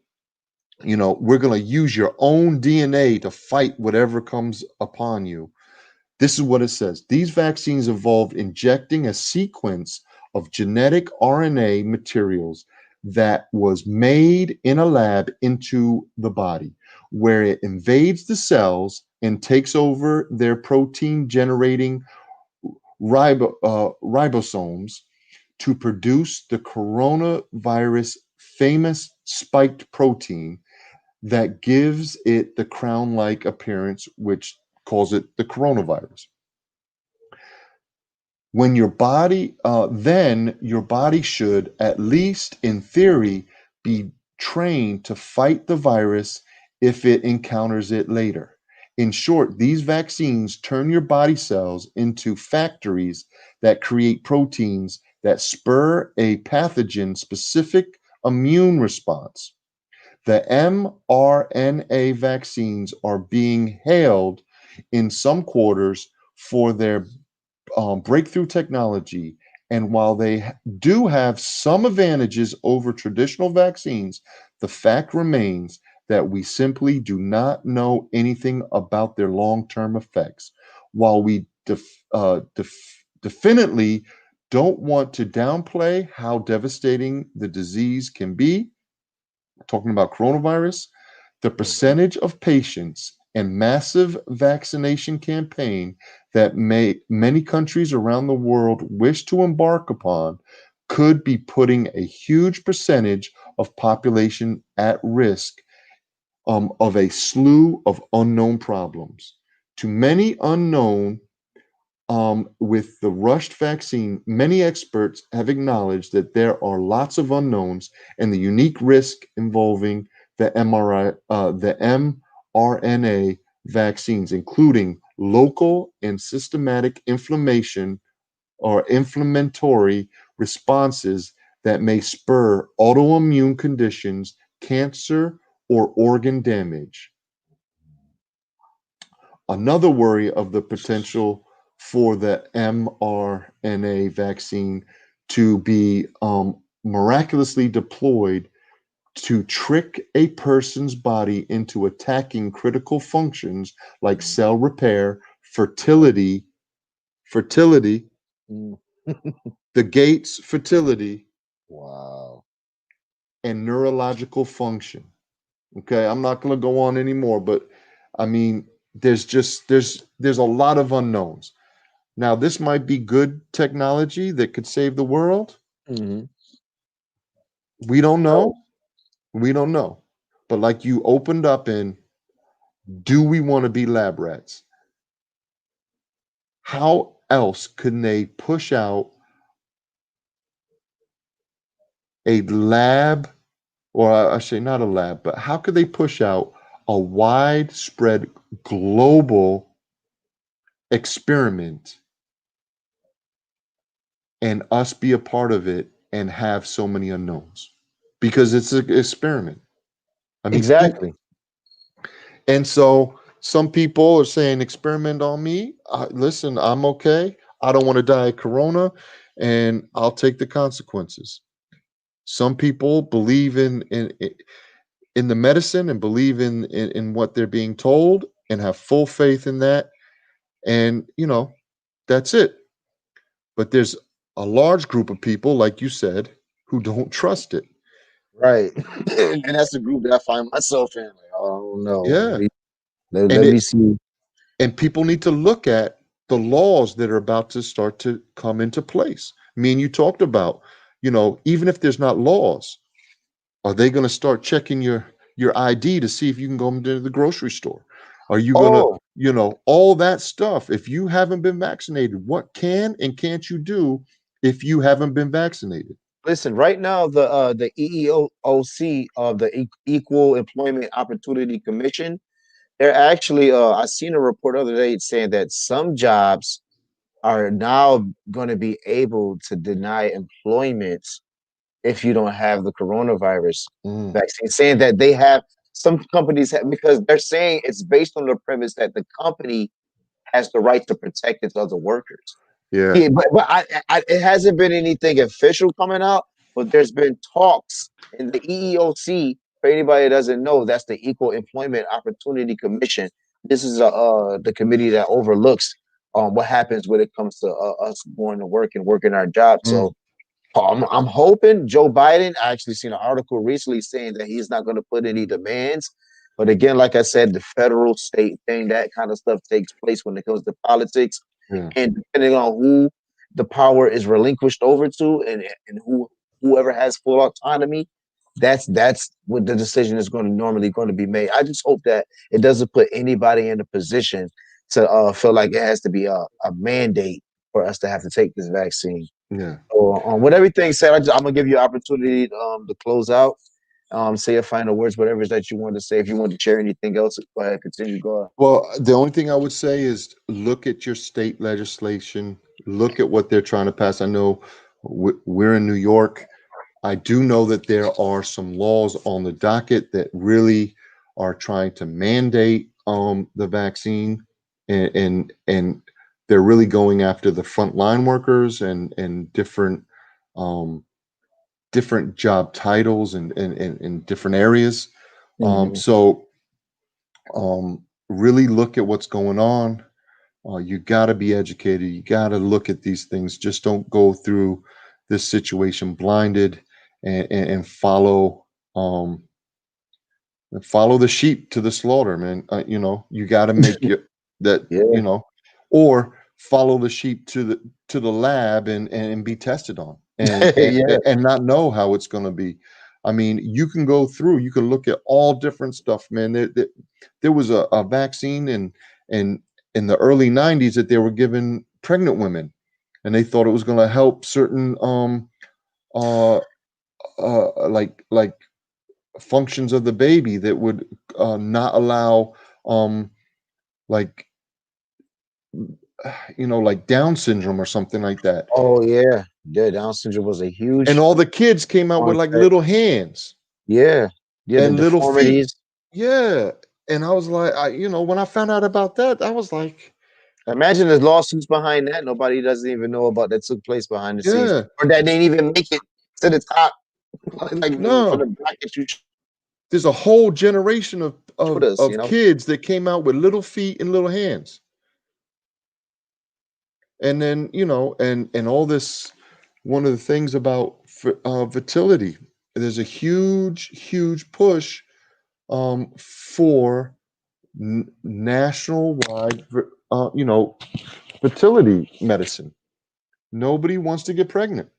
we're going to use your own DNA to fight whatever comes upon you. This is what it says. These vaccines involve injecting a sequence of genetic RNA materials that was made in a lab into the body, where it invades the cells and takes over their protein generating ribosomes to produce the coronavirus famous spiked protein that gives it the crown like appearance, which calls it the coronavirus. When your body then your body should, at least in theory, be trained to fight the virus if it encounters it later. In short, these vaccines turn your body cells into factories that create proteins that spur a pathogen specific immune response. The mRNA vaccines are being hailed in some quarters for their breakthrough technology And while they do have some advantages over traditional vaccines, the fact remains that we simply do not know anything about their long term effects. While we definitely don't want to downplay how devastating the disease can be, talking about coronavirus, the Mhm. percentage of patients and massive vaccination campaign that many countries around the world wish to embark upon could be putting a huge percentage of population at risk of a slew of unknown problems. To many unknown with the rushed vaccine, many experts have acknowledged that there are lots of unknowns and the unique risk involving the mRNA vaccines, including local and systematic inflammation or inflammatory responses that may spur autoimmune conditions, cancer, or organ damage. Another worry of the potential for the mRNA vaccine to be miraculously deployed to trick a person's body into attacking critical functions like cell repair, fertility, Mm. the gates fertility, Wow. and neurological function. Okay, I'm not going to go on anymore, but I mean, there's a lot of unknowns. Now, this might be good technology that could save the world. Hmm. We don't So know. We don't know. But like you opened up in, do we want to be lab rats? How else could they push out a lab, or I say not a lab, but how could they push out a widespread global experiment and us be a part of it and have so many unknowns? Because it's an experiment. I mean, exactly. and so some people are saying, experiment on me. Listen, I'm okay. I don't want to die of corona, and I'll take the consequences. Some people believe in the medicine and believe in what they're being told and have full faith in that. And that's it. But there's a large group of people, like you said, who don't trust it. Right. And that's the group that I find myself in. Like, oh no. Yeah. And Let me it see. and people need to look at the laws that are about to start to come into place. Me and you talked about, even if there's not laws, are they going to start checking your ID to see if you can go into the grocery store? Are you going to, Oh, all that stuff? If you haven't been vaccinated, what can and can't you do if you haven't been vaccinated? listen, right now the EEOC of the Equal Employment Opportunity Commission, they're actually I seen a report the other day saying that some jobs are now going to be able to deny employment if you don't have the coronavirus Mm, vaccine, saying that they have some companies have, because they're saying it's based on the premise that the company has the right to protect its other workers. yeah. Yeah, but it hasn't been anything official coming out, but there's been talks in the EEOC. For anybody that doesn't know, that's the Equal Employment Opportunity Commission. This is the committee that overlooks what happens when it comes to us going to work and working our job. Mm, So I'm hoping Joe Biden. I actually seen an article recently saying that he's not going to put any demands. But again, like I said, the federal state thing, that kind of stuff takes place when it comes to politics. yeah. And depending on who the power is relinquished over to and whoever has full autonomy, that's what the decision is going to normally going to be made. I just hope that it doesn't put anybody in a position to feel like it has to be a mandate for us to have to take this vaccine. Yeah. So, with everything said, I'm gonna give you an opportunity to close out. Say your final words, whatever it is that you want to say. If you want to share anything else, go ahead, continue. Go ahead. Well, the only thing I would say is look at your state legislation, look at what they're trying to pass. I know we're in New York. I do know that there are some laws on the docket that really are trying to mandate the vaccine and they're really going after the frontline workers and um, different job titles and different areas. Hmm. So really look at what's going on. You got to be educated. You got to look at these things. Just don't go through this situation blinded and um, follow the sheep to the slaughter, man. You got to make your that Yeah. or follow the sheep to the lab and be tested on Yeah. and not know how it's going to be. I mean, you can go through. You can look at all different stuff, man. There was a vaccine in in the early '90s that they were giving pregnant women, and they thought it was going to help certain uh like functions of the baby that would not allow um like like Down syndrome or something like that. Oh yeah. Yeah. Down syndrome was a And huge all the kids came out with like onset. little hands Yeah. Yeah. The and little feet. deformities. Yeah. And I was like, when I found out about that, I was like, Imagine there's lawsuits behind that. Nobody doesn't even know about that took place behind the scenes, yeah, or that didn't even make it to the top. Like for the no, bracket you there's a whole generation of showed of us, of kids that came out with little feet and little hands. And then, and all this, one of the things about fertility, there's a huge push for national wide, fertility medicine. Nobody wants to get pregnant.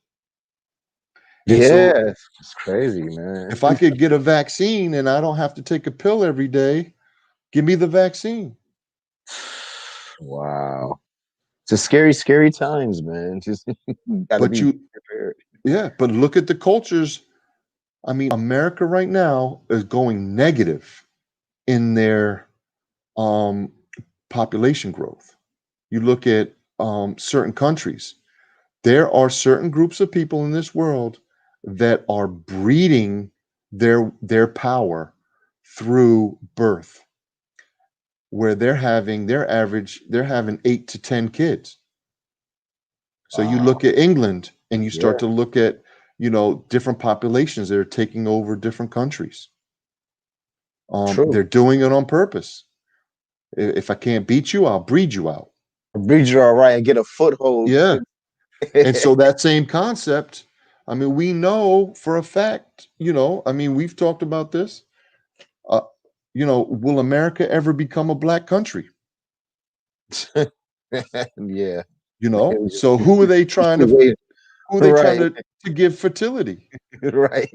And so Yeah, it's crazy, man. if I could get a vaccine and I don't have to take a pill every day, give me the vaccine. Wow. It's a scary times, man. Just gotta But be prepared. yeah, but look at the cultures. I mean, America right now is going negative in their um, population growth. You look at certain countries, there are certain groups of people in this world that are breeding their power through birth, where they're having 8 to 10 kids. So you Wow. look at England and you start Yeah, to look at different populations that are taking over different countries. true. They're doing it on purpose. If I can't beat you, I'll breed you out. Breed you all right and get a foothold. Yeah. And so that same concept, I mean, we know for a fact, I mean, we've talked about this. Uh, will America ever become a black country? Yeah. So who are they trying to Wait, who are they trying right, to give fertility? right.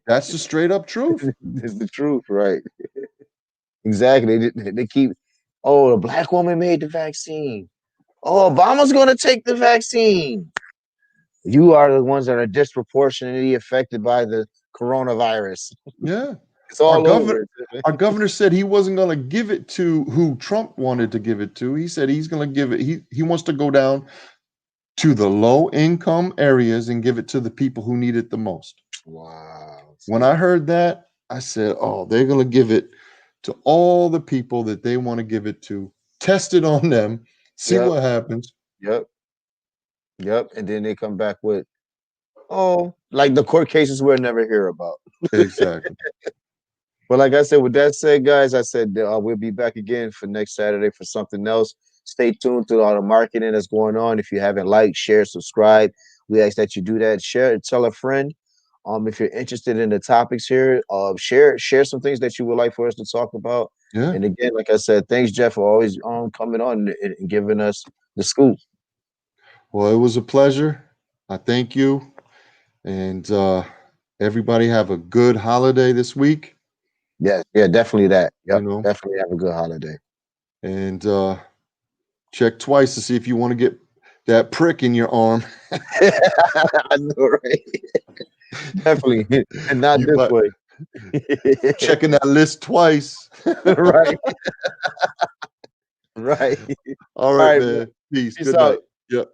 That's the straight up truth. It's the truth, right? Exactly. They keep, oh, the black woman made the vaccine. Oh, Obama's going to take the vaccine. You are the ones that are disproportionately affected by the coronavirus. Yeah. It's Our all governor over. our governor said he wasn't going to give it to who Trump wanted to give it to. He said he's going to give it he wants to go down to the low income areas and give it to the people who need it the most. Wow. When See? I heard that, I said, "Oh, they're going to give it to all the people that they want to give it to. Test it on them, see Yep. what happens." Yep. Yep. And then they come back with, oh, like the court cases we'll never hear about. Exactly. But like I said, with that said, guys, I said we'll be back again for next Saturday for something else. Stay tuned to all the marketing that's going on. If you haven't liked, share, subscribe, we ask that you do that. Share, tell a friend. If you're interested in the topics here, share some things that you would like for us to talk about. Yeah. And again, like I said, thanks Jeff for always coming on and giving us the scoop. Well, it was a pleasure. I thank you. And everybody have a good holiday this week, Yeah, yeah, definitely that. you Yep, know, definitely have a good holiday. and check twice to see if you want to get that prick in your arm. I know, right? Definitely, and not You this might way. checking that list twice. Right, right. All All right, right, man. man. Peace. Peace Good night. out. Yep.